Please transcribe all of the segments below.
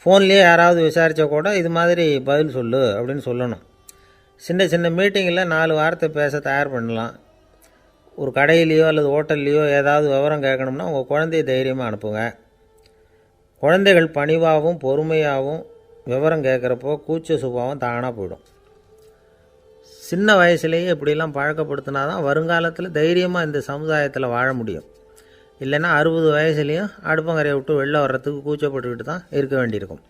ஃபோன்லேயே யாராவது விசாரித்தா கூட இது மாதிரி பதில் சொல்லு அப்படின்னு சொல்லணும். சின்ன சின்ன மீட்டிங்கில் 4 வார்த்தை பேச தயார் பண்ணலாம். ஒரு கடையிலையோ அல்லது ஹோட்டல்லையோ ஏதாவது விவரம் கேட்கணும்னா உங்கள் குழந்தைய தைரியமாக அனுப்புங்க. குழந்தைகள் பணிவாகவும் பொறுமையாகவும் விவரம் கேட்குறப்போ கூச்ச சுபாவம் தானாக போயிடும். சின்ன வயசுலேயே இப்படிலாம் பழக்கப்படுத்தினா தான் வருங்காலத்தில் தைரியமாக இந்த சமுதாயத்தில் வாழ முடியும். இல்லைன்னா 60 வயசுலேயும் அடுப்பங்கரையை விட்டு வெளில வர்றதுக்கு கூச்சப்பட்டுக்கிட்டு தான் இருக்க வேண்டியிருக்கும்.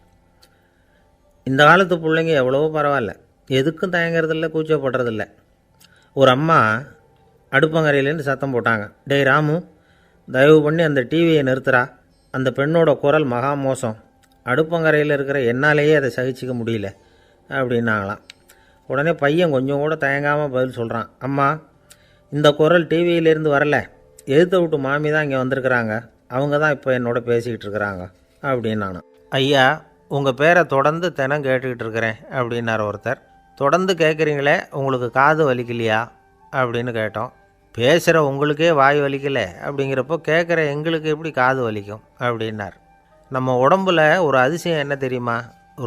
இந்த காலத்து பிள்ளைங்க எவ்வளவோ பரவாயில்ல, எதுக்கும் தயங்குறதில்ல, கூச்சப்படுறதில்ல. ஒரு அம்மா அடுப்பங்கரையிலேருந்து சத்தம் போட்டாங்க, டேய் ராமு, தயவு பண்ணி அந்த டிவியை நிறுத்துறா, அந்த பெண்ணோட குரல் மகா மோசம், அடுப்பங்கரையில் இருக்கிற என்னாலேயே அதை சகிச்சிக்க முடியல அப்படின்னாங்களாம். உடனே பையன் கொஞ்சம் கூட தயங்காமல் பதில் சொல்கிறான், அம்மா, இந்த குரல் டிவியிலேருந்து வரல, எதிர்த்த விட்டு மாமி தான் இங்கே வந்திருக்கிறாங்க, அவங்க தான் இப்போ என்னோட பேசிக்கிட்டு இருக்கிறாங்க அப்படின்னு நான். ஐயா, உங்கள் பேரை தொடர்ந்து தினம் கேட்டுக்கிட்டு இருக்கிறேன் அப்படின்னார் ஒருத்தர். தொடர்ந்து கேட்குறீங்களே, உங்களுக்கு காது வலிக்கலையா அப்படின்னு கேட்டோம். பேசுகிற உங்களுக்கே வாய் வலிக்கலை அப்படிங்கிறப்போ கேட்குற எங்களுக்கு எப்படி காது வலிக்கும் அப்படின்னார். நம்ம உடம்புல ஒரு அதிசயம் என்ன தெரியுமா?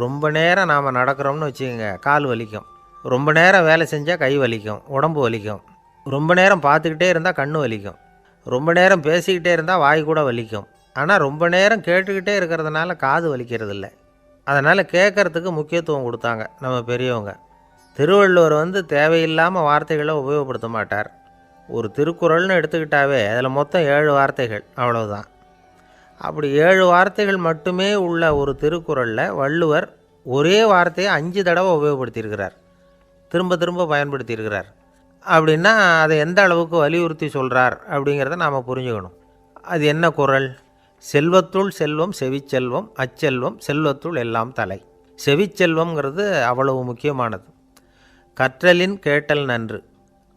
ரொம்ப நேரம் நாம் நடக்கிறோம்னு வச்சுக்கோங்க, கால் வலிக்கும். ரொம்ப நேரம் வேலை செஞ்சால் கை வலிக்கும், உடம்பு வலிக்கும். ரொம்ப நேரம் பார்த்துக்கிட்டே இருந்தால் கண் வலிக்கும். ரொம்ப நேரம் பேசிக்கிட்டே இருந்தால் வாய் கூட வலிக்கும். ஆனால் ரொம்ப நேரம் கேட்டுக்கிட்டே இருக்கிறதுனால காது வலிக்கிறதில்ல. அதனால் கேட்குறதுக்கு முக்கியத்துவம் கொடுத்தாங்க நம்ம பெரியவங்க. திருவள்ளுவர் தேவையில்லாமல் வார்த்தைகளை உபயோகப்படுத்த மாட்டார். ஒரு திருக்குறள்னு எடுத்துக்கிட்டாவே அதில் மொத்தம் 7 வார்த்தைகள், அவ்வளவுதான். அப்படி 7 வார்த்தைகள் மட்டுமே உள்ள ஒரு திருக்குறளில் வள்ளுவர் ஒரே வார்த்தையை 5 தடவை உபயோகப்படுத்தியிருக்கிறார், திரும்ப திரும்ப பயன்படுத்தியிருக்கிறார். அப்படின்னா அதை எந்த அளவுக்கு வலியுறுத்தி சொல்கிறார் அப்படிங்கிறத நாம் புரிஞ்சுக்கணும். அது என்ன குறள்? செல்வத்துள் செல்வம் செவிச்செல்வம், அச்செல்வம் செல்வத்துள் எல்லாம் தலை. செவிச்செல்வம்ங்கிறது அவ்வளவு முக்கியமானது. கற்றலின் கேட்டல் நன்று.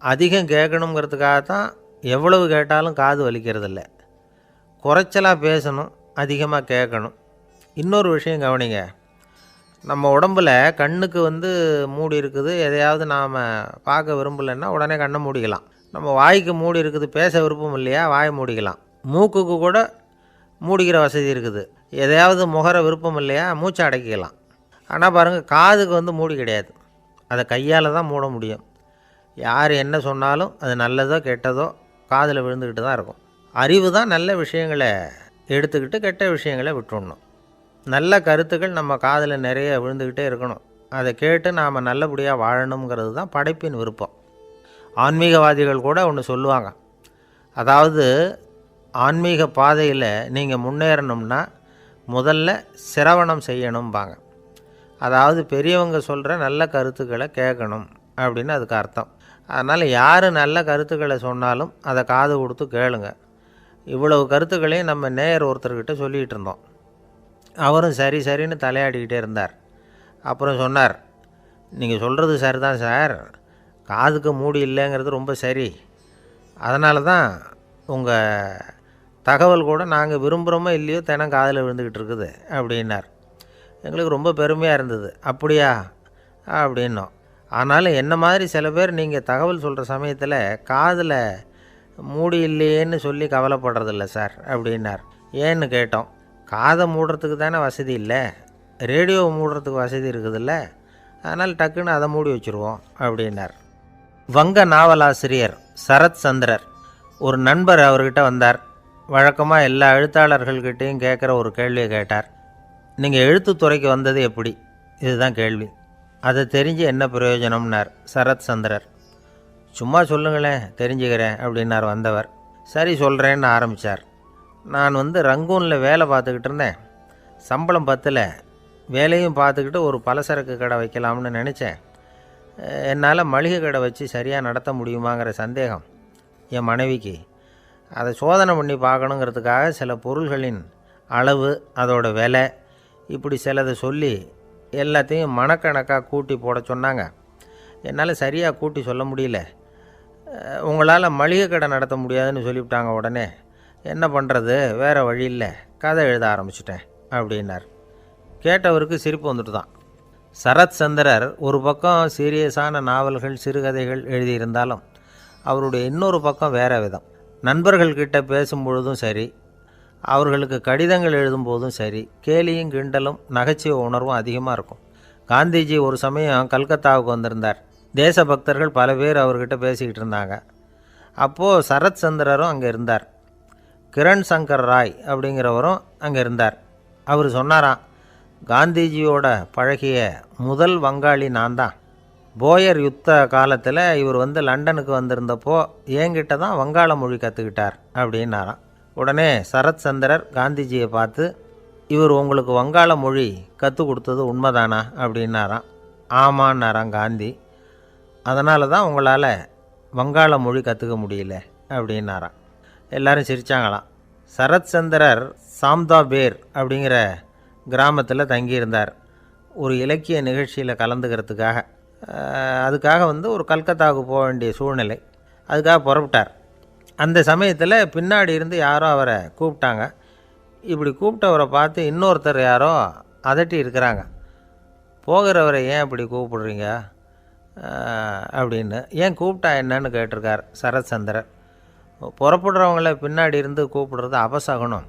அதிகம் கேட்கணுங்கிறதுக்காக தான் எவ்வளவு கேட்டாலும் காது வலிக்கிறதில்ல. குறைச்சலாக பேசணும், அதிகமாக கேட்கணும். இன்னொரு விஷயம் கவனிங்க, நம்ம உடம்பில் கண்ணுக்கு மூடி இருக்குது, எதையாவது நாம் பார்க்க விரும்பலைன்னா உடனே கண்ணை மூடிக்கலாம். நம்ம வாய்க்கு மூடி இருக்குது, பேச விருப்பம் இல்லையா, வாயை மூடிக்கலாம். மூக்குக்கு கூட மூடிக்கிற வசதி இருக்குது, எதையாவது முகர விருப்பம் இல்லையா, மூச்சை அடக்கிக்கலாம். ஆனால் பாருங்கள், காதுக்கு மூடி கிடையாது, அதை கையால் தான் மூட முடியும். யார் என்ன சொன்னாலும் அது நல்லதோ கெட்டதோ காதில் விழுந்துக்கிட்டு தான் இருக்கும். அறிவு தான் நல்ல விஷயங்களை எடுத்துக்கிட்டு கெட்ட விஷயங்களை விட்டுடணும். நல்ல கருத்துக்கள் நம்ம காதில் நிறைய விழுந்துக்கிட்டே இருக்கணும். அதை கேட்டு நாம் நல்லபடியாக வாழணுங்கிறது தான் படைப்பின் விருப்பம். ஆன்மீகவாதிகள் கூட ஒன்று சொல்லுவாங்க, அதாவது ஆன்மீக பாதையில் நீங்கள் முன்னேறணும்னா முதல்ல சிரவணம் செய்யணும்பாங்க. அதாவது பெரியவங்க சொல்கிற நல்ல கருத்துக்களை கேட்கணும் அப்படின்னு அதுக்கு அர்த்தம். அதனால் யார் நல்ல கருத்துக்களை சொன்னாலும் அதை காது கொடுத்து கேளுங்க. இவ்வளவு கருத்துக்களையும் நம்ம நேயர் ஒருத்தர்கிட்ட சொல்லிகிட்டு இருந்தோம். அவரும் சரி சரின்னு தலையாடிக்கிட்டே இருந்தார். அப்புறம் சொன்னார், நீங்கள் சொல்கிறது சரி தான் சார், காதுக்கு மூடி இல்லைங்கிறது ரொம்ப சரி, அதனால தான் உங்கள் தகவல் கூட நாங்கள் விரும்புகிறோமோ இல்லையோ தினம் காதில் விழுந்துக்கிட்டு இருக்குது அப்படின்னார். எங்களுக்கு ரொம்ப பெருமையாக இருந்தது. அப்படியா அப்படின்னோம். ஆனாலும் என்ன மாதிரி சில பேர் நீங்கள் தகவல் சொல்கிற சமயத்தில் காதில் மூடி இல்லையேன்னு சொல்லி கவலைப்படுறதில்ல சார் அப்படின்னார். ஏன்னு கேட்டோம். காதை மூடுறதுக்கு தானே வசதி இல்லை, ரேடியோவை மூடுறதுக்கு வசதி இருக்குதுல்ல, அதனால் டக்குன்னு அதை மூடி வச்சுருவோம் அப்படின்னார். வங்க நாவலாசிரியர் சரத் சந்திரர் ஒரு நண்பர் அவர்கிட்ட வந்தார். வழக்கமாக எல்லா எழுத்தாளர்கள்கிட்டையும் கேட்குற ஒரு கேள்வியை கேட்டார். நீங்கள் எழுத்துத்துறைக்கு வந்தது எப்படி? இதுதான் கேள்வி. அதை தெரிஞ்சு என்ன பிரயோஜனம்னார் சரத் சந்திரர். சும்மா சொல்லுங்களேன், தெரிஞ்சுக்கிறேன் அப்படின்னார் வந்தவர். சரி சொல்கிறேன்னு ஆரம்பித்தார். நான் ரங்கூனில் வேலை பார்த்துக்கிட்டு இருந்தேன். சம்பளம் பத்தல, வேலையும் பார்த்துக்கிட்டு ஒரு பலசரக்கு கடை வைக்கலாம்னு நினச்சேன். என்னால் மளிகை கடை வச்சு சரியாக நடத்த முடியுமாங்கிற சந்தேகம் என் மனைவிக்கு. அதை சோதனை பண்ணி பார்க்கணுங்கிறதுக்காக சில பொருள்களின் அளவு, அதோட விலை, இப்படி சிலதை சொல்லி எல்லாத்தையும் மனக்கணக்காக கூட்டி போட சொன்னாங்க. என்னால் சரியாக கூட்டி சொல்ல முடியல. உங்களால் மளிகை கடை நடத்த முடியாதுன்னு சொல்லிவிட்டாங்க. உடனே என்ன பண்ணுறது, வேறு வழி இல்லை, கதை எழுத ஆரம்பிச்சிட்டேன் அப்படின்னார். கேட்டவருக்கு சிரிப்பு வந்துட்டு தான். சரத் சந்திரர் ஒரு பக்கம் சீரியஸான நாவல்கள், சிறுகதைகள் எழுதியிருந்தாலும் அவருடைய இன்னொரு பக்கம் வேறு விதம். நண்பர்கள்கிட்ட பேசும்பொழுதும் சரி, அவர்களுக்கு கடிதங்கள் எழுதும்போதும் சரி, கேலியும் கிண்டலும் நகைச்சுவை உணர்வும் அதிகமாக இருக்கும். காந்திஜி ஒரு சமயம் கல்கத்தாவுக்கு வந்திருந்தார். தேசபக்தர்கள் பல பேர் அவர்கிட்ட பேசிக்கிட்டு இருந்தாங்க. அப்போது சரத் சந்திரரும் அங்கே இருந்தார். கிரண் சங்கர் ராய் அப்படிங்கிறவரும் அங்கே இருந்தார். அவர் சொன்னாராம், காந்திஜியோட பழகிய முதல் வங்காளி நான் தான். போயர் யுத்த காலத்தில் இவர் லண்டனுக்கு வந்திருந்தப்போ என்கிட்ட தான் வங்காள மொழி கற்றுக்கிட்டார் அப்படின்னாராம். உடனே சரத் சந்திரர் காந்திஜியை பார்த்து, இவர் உங்களுக்கு வங்காள மொழி கற்றுக் கொடுத்தது உண்மைதானா அப்படின்னாராம். ஆமான்னாராம் காந்தி. அதனால தான் உங்களால் வங்காள மொழி கற்றுக்க முடியல அப்படின்னாராம். எல்லாரும் சிரித்தாங்களாம். சரத் சந்திரர் சாம்தாபேர் அப்படிங்கிற கிராமத்தில் தங்கியிருந்தார். ஒரு இலக்கிய நிகழ்ச்சியில் கலந்துக்கிறதுக்காக. அதுக்காக ஒரு கல்கத்தாவுக்கு போக வேண்டிய சூழ்நிலை. அதுக்காக புறப்பட்டார். அந்த சமயத்தில் பின்னாடி இருந்து யாரோ அவரை கூப்பிட்டாங்க. இப்படி கூப்பிட்டவரை பார்த்து இன்னொருத்தர் யாரோ அதட்டி இருக்கிறாங்க. போகிறவரை ஏன் இப்படி கூப்பிடுறீங்க அப்படின்னு. ஏன் கூப்பிட்டா என்னன்னு கேட்டிருக்கார் சரத் சந்திரர். புறப்படுறவங்கள பின்னாடி இருந்து கூப்பிடுறது அபசகுனம்,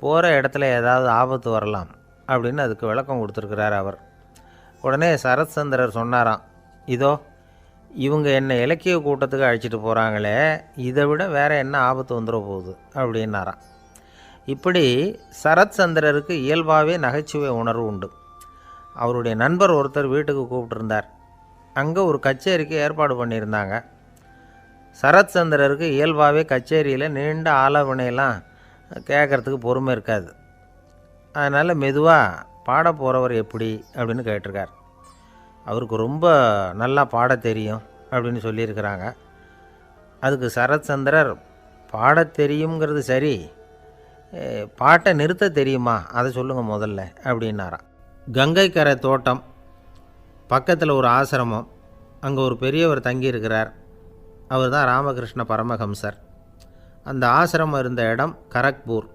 போகிற இடத்துல ஏதாவது ஆபத்து வரலாம் அப்படின்னு அதுக்கு விளக்கம் கொடுத்துருக்கிறார் அவர். உடனே சரத் சந்திரர் சொன்னாராம், இதோ இவங்க என்னை இலக்கிய கூட்டத்துக்கு அழைச்சிட்டு போகிறாங்களே, இதை விட வேறு என்ன ஆபத்து வந்துட போகுது அப்படின்னாராம். இப்படி சரத் சந்திரருக்கு இயல்பாகவே நகைச்சுவை உணர்வு உண்டு. அவருடைய நண்பர் ஒருத்தர் வீட்டுக்கு கூப்பிட்டுருந்தார். அங்கே ஒரு கச்சேரிக்கு ஏற்பாடு பண்ணியிருந்தாங்க. சரத் சந்திரருக்கு இயல்பாகவே கச்சேரியில் நீண்ட ஆலோசனையெல்லாம் கேட்குறதுக்கு பொறுமை இருக்காது. அதனால் மெதுவாக பாட போகிறவர் எப்படி அப்படின்னு கேட்டிருக்கார். அவருக்கு ரொம்ப நல்லா பாட தெரியும் அப்படின்னு சொல்லியிருக்கிறாங்க. அதுக்கு சரத் சந்திரர், பாட தெரியுங்கிறது சரி, பாட்டை நிறுத்த தெரியுமா அதை சொல்லுங்கள் முதல்ல அப்படின்னாராம். கங்கை கரை தோட்டம் பக்கத்தில் ஒரு ஆசிரமம், அங்கே ஒரு பெரியவர் தங்கியிருக்கிறார். அவர் தான் ராமகிருஷ்ண பரமஹம்சர். அந்த ஆசிரமம் இருந்த இடம் கரக்பூர்.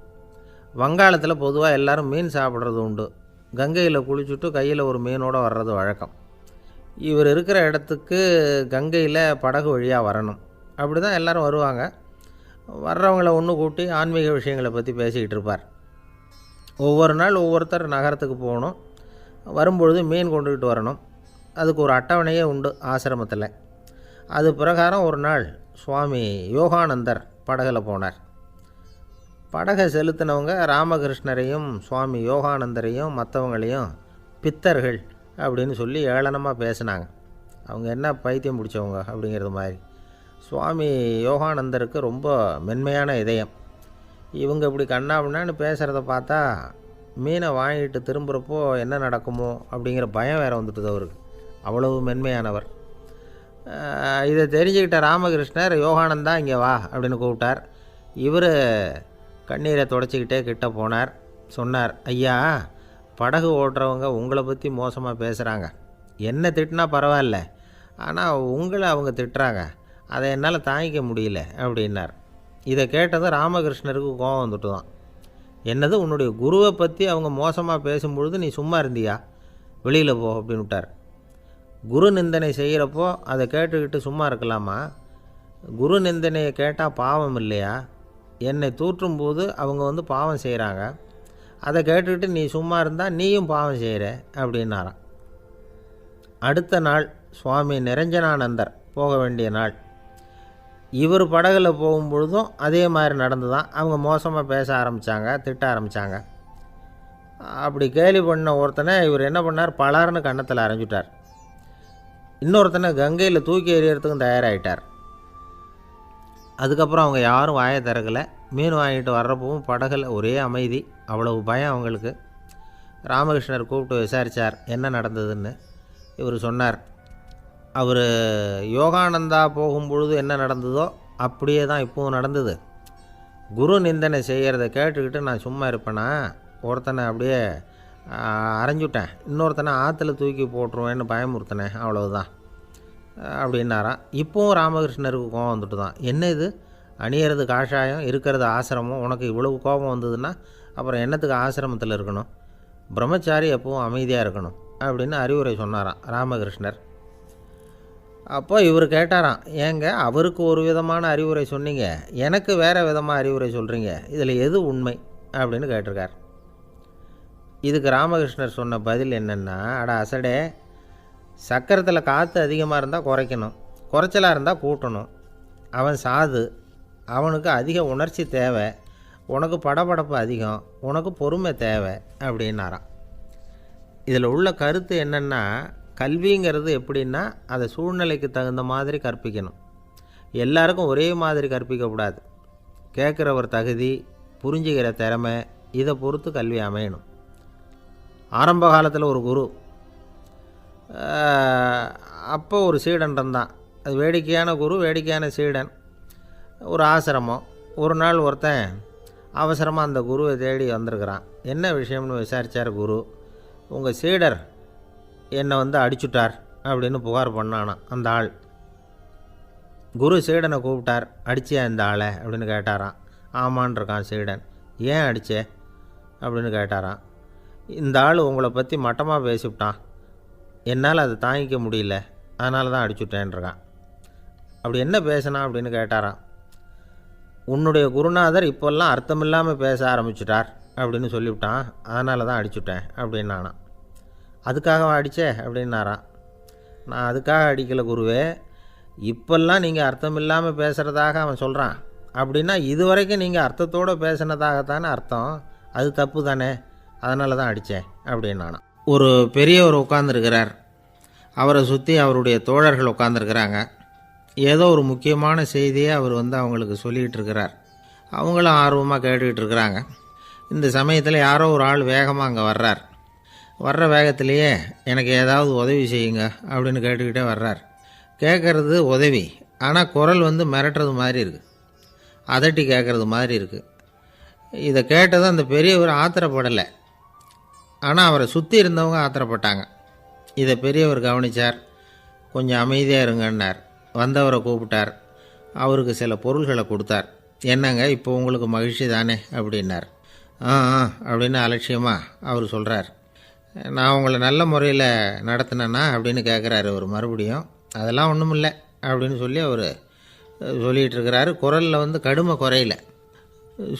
வங்காளத்தில் பொதுவாக எல்லோரும் மீன் சாப்பிட்றது உண்டு. கங்கையில் குளிச்சுட்டு கையில் ஒரு மீனோடு வர்றது வழக்கம். இவர் இருக்கிற இடத்துக்கு கங்கையில் படகு வழியாக வரணும். அப்படி தான் எல்லோரும் வருவாங்க. வர்றவங்கள ஒன்று கூட்டி ஆன்மீக விஷயங்களை பற்றி பேசிக்கிட்டு இருப்பார். ஒவ்வொரு நாள் ஒவ்வொருத்தர் நகரத்துக்கு போகணும். வரும்பொழுது மீன் கொண்டுக்கிட்டு வரணும். அதுக்கு ஒரு அட்டவணையே உண்டு ஆசிரமத்தில். அது பிரகாரம் ஒரு நாள் சுவாமி யோகானந்தர் படகில் போனார். படகை செலுத்தினவங்க ராமகிருஷ்ணரையும் சுவாமி யோகானந்தரையும் மற்றவங்களையும் பித்தர்கள் அப்படின்னு சொல்லி ஏளனமாக பேசினாங்க. அவங்க என்ன பைத்தியம் பிடிச்சவங்க அப்படிங்கிறது மாதிரி. சுவாமி யோகானந்தருக்கு ரொம்ப மென்மையான இதயம். இவங்க இப்படி கண்ணாபின்னான்னு பேசுகிறத பார்த்தா மீனை வாங்கிட்டு திரும்புகிறப்போ என்ன நடக்குமோ அப்படிங்கிற பயம் வேறு வந்துட்டுது அவருக்கு. அவ்வளவு மென்மையானவர். இதை தெரிஞ்சுக்கிட்ட ராமகிருஷ்ணர், யோகானந்தா இங்கே வா அப்படின்னு கூப்பிட்டார். இவர் கண்ணீரை தொடச்சிக்கிட்டே கிட்ட போனார். சொன்னார், ஐயா, படகு ஓட்டுறவங்க உங்களை பற்றி மோசமாக பேசுகிறாங்க. என்ன திட்டினா பரவாயில்ல, ஆனால் உங்களை அவங்க திட்டுறாங்க, அதை என்னால் தாங்கிக்க முடியல அப்படின்னார். இதை கேட்டதும் ராமகிருஷ்ணருக்கு கோபம் வந்துட்டு தான். என்னது, உன்னுடைய குருவை பற்றி அவங்க மோசமாக பேசும்பொழுது நீ சும்மா இருந்தியா? வெளியில் போ அப்படின்னு விட்டார். குரு நிந்தனை செய்கிறப்போ அதை கேட்டுக்கிட்டு சும்மா இருக்கலாமா? குரு நிந்தனையை கேட்டால் பாவம் இல்லையா? என்னை தூற்றும்போது அவங்க பாவம் செய்கிறாங்க. அதை கேட்டுக்கிட்டு நீ சும்மா இருந்தால் நீயும் பாவம் செய்கிற அப்படின்னாராம். அடுத்த நாள் சுவாமி நிரஞ்சனானந்தர் போக வேண்டிய நாள். இவர் படகுல போகும்பொழுதும் அதே மாதிரி நடந்து தான். அவங்க மோசமாக பேச ஆரம்பித்தாங்க, திட்ட ஆரம்பித்தாங்க. அப்படி கேலி பண்ண ஒருத்தனை இவர் என்ன பண்ணார், பலார்னு கன்னத்தில் அரைஞ்சிட்டார். இன்னொருத்தனை கங்கையில் தூக்கி எறியறதுக்கும் தயாராகிட்டார். அதுக்கப்புறம் அவங்க யாரும் வாயை திறக்கலை. மீன் வாங்கிட்டு வர்றப்பவும் படகுல ஒரே அமைதி. அவ்வளவு பயம் அவங்களுக்கு. ராமகிருஷ்ணர் கூப்பிட்டு விசாரித்தார் என்ன நடந்ததுன்னு. இவர் சொன்னார், அவர் யோகானந்தா போகும்பொழுது என்ன நடந்ததோ அப்படியே தான் இப்போவும் நடந்தது. குரு நிந்தனை செய்கிறத கேட்டுக்கிட்டு நான் சும்மா இருப்பேனா? ஒருத்தனை அப்படியே அரைஞ்சுட்டேன், இன்னொருத்தனை ஆற்றுல தூக்கி போட்டுருவேன்னு பயமுறுத்தினேன், அவ்வளவுதான் அப்படின்னாராம். இப்போவும் ராமகிருஷ்ணருக்கு கோபம் வந்துட்டு தான். என்ன இது, அணியறது காஷாயம், இருக்கிறது ஆசிரமம், உனக்கு இவ்வளவு கோபம் வந்ததுன்னா அப்புறம் என்னத்துக்கு ஆசிரமத்தில் இருக்கணும்? பிரம்மச்சாரி எப்பவும் அமைதியாக இருக்கணும் அப்படின்னு அறிவுரை சொன்னாராம் ராமகிருஷ்ணர். அப்போ இவர் கேட்டாராம், ஏங்க அவருக்கு ஒரு விதமான அறிவுரை சொன்னீங்க, எனக்கு வேறு விதமாக அறிவுரை சொல்கிறீங்க, இதில் எது உண்மை அப்படின்னு கேட்டிருக்கார். இதுக்கு ராமகிருஷ்ணர் சொன்ன பதில் என்னென்னா, அட அசடே, சக்கரத்தில் காற்று அதிகமாக இருந்தால் குறைக்கணும், குறைச்சலாக இருந்தால் கூட்டணும். அவன் சாது, அவனுக்கு அதிக உணர்ச்சி தேவை, உனக்கு படபடப்பு அதிகம், உனக்கு பொறுமை தேவை அப்படின்னாராம். இதில் உள்ள கருத்து என்னென்னா, கல்விங்கிறது எப்படின்னா அதை சூழ்நிலைக்கு தகுந்த மாதிரி கற்பிக்கணும். எல்லாருக்கும் ஒரே மாதிரி கற்பிக்கக்கூடாது. கேட்குறவர் தகுதி, புரிஞ்சுக்கிற திறமை, இதை பொறுத்து கல்வி அமையணும். ஆரம்ப காலத்தில் ஒரு குரு, அப்போ ஒரு சீடன் இருந்தான். அது வேடிக்கையான குரு, வேடிக்கையான சீடன். ஒரு ஆசிரமம். ஒரு நாள் ஒருத்தன் அவசரமாக அந்த குருவை தேடி வந்திருக்கிறான். என்ன விஷயம்னு விசாரித்தார் குரு. உங்கள் சீடர் என்னை அடிச்சுட்டார் அப்படின்னு புகார் பண்ணானான் அந்த ஆள். குரு சீடனை கூப்பிட்டார். அடிச்சியா இந்த ஆளை அப்படின்னு கேட்டாரான். ஆமான் இருக்கான் சீடன். ஏன் அடித்தே அப்படின்னு கேட்டாரான். இந்த ஆள் உங்களை பற்றி மட்டமாக பேசிவிட்டான், என்னால் அதை தாங்கிக்க முடியல, அதனால தான் அடிச்சுட்டேன்ருக்கான். அப்படி என்ன பேசினான் அப்படின்னு கேட்டாரான். உன்னுடைய குருநாதர் இப்போல்லாம் அர்த்தமில்லாமல் பேச ஆரம்பிச்சுட்டார் அப்படின்னு சொல்லிவிட்டான், அதனால தான் அடிச்சுட்டேன் அப்படின்னானா. அதுக்காக அடித்தே அப்படின்னாரான். நான் அதுக்காக அடிக்கலை குருவே, இப்போல்லாம் நீங்கள் அர்த்தமில்லாமல் பேசுகிறதாக அவன் சொல்கிறான், அப்படின்னா இதுவரைக்கும் நீங்கள் அர்த்தத்தோடு பேசினதாகத்தானே அர்த்தம், அது தப்பு தானே, அதனால தான் அடித்தேன் அப்படின்னானா. ஒரு பெரியவர் உட்கார்ந்துருக்கிறார். அவரை சுற்றி அவருடைய தோழர்கள் உட்காந்துருக்கிறாங்க. ஏதோ ஒரு முக்கியமான செய்தியை அவர் அவங்களுக்கு சொல்லிகிட்டு இருக்கிறார். அவங்களும் ஆர்வமாக கேட்டுக்கிட்டு இருக்கிறாங்க. இந்த சமயத்தில் யாரோ ஒரு ஆள் வேகமாக அங்கே வர்றார். வர்ற வேகத்திலேயே எனக்கு ஏதாவது உதவி செய்யுங்க அப்படின்னு கேட்டுக்கிட்டே வர்றார். கேட்குறது உதவி, ஆனால் குரல் மிரட்டுறது மாதிரி இருக்குது, அதட்டி கேட்குறது மாதிரி இருக்குது. இதை கேட்டதும் அந்த பெரியவர் ஆத்திரப்படலை, ஆனால் அவரை சுற்றி இருந்தவங்க ஆத்திரப்பட்டாங்க. இதை பெரியவர் கவனித்தார். கொஞ்சம் அமைதியாக இருங்கன்னார். வந்தவரை கூப்பிட்டார். அவருக்கு சில பொருள்களை கொடுத்தார். என்னங்க இப்போ உங்களுக்கு மகிழ்ச்சி தானே அப்படின்னார். ஆ அப்படின்னு அலட்சியமாக அவர் சொல்கிறார். நான் உங்களை நல்ல முறையில் நடத்தினேன்னா அப்படின்னு கேட்குறாரு அவர் மறுபடியும். அதெல்லாம் ஒன்றும் இல்லை அப்படின்னு சொல்லி அவர் சொல்லிகிட்டு இருக்கிறாரு. குரலில் கடுமை குறையில.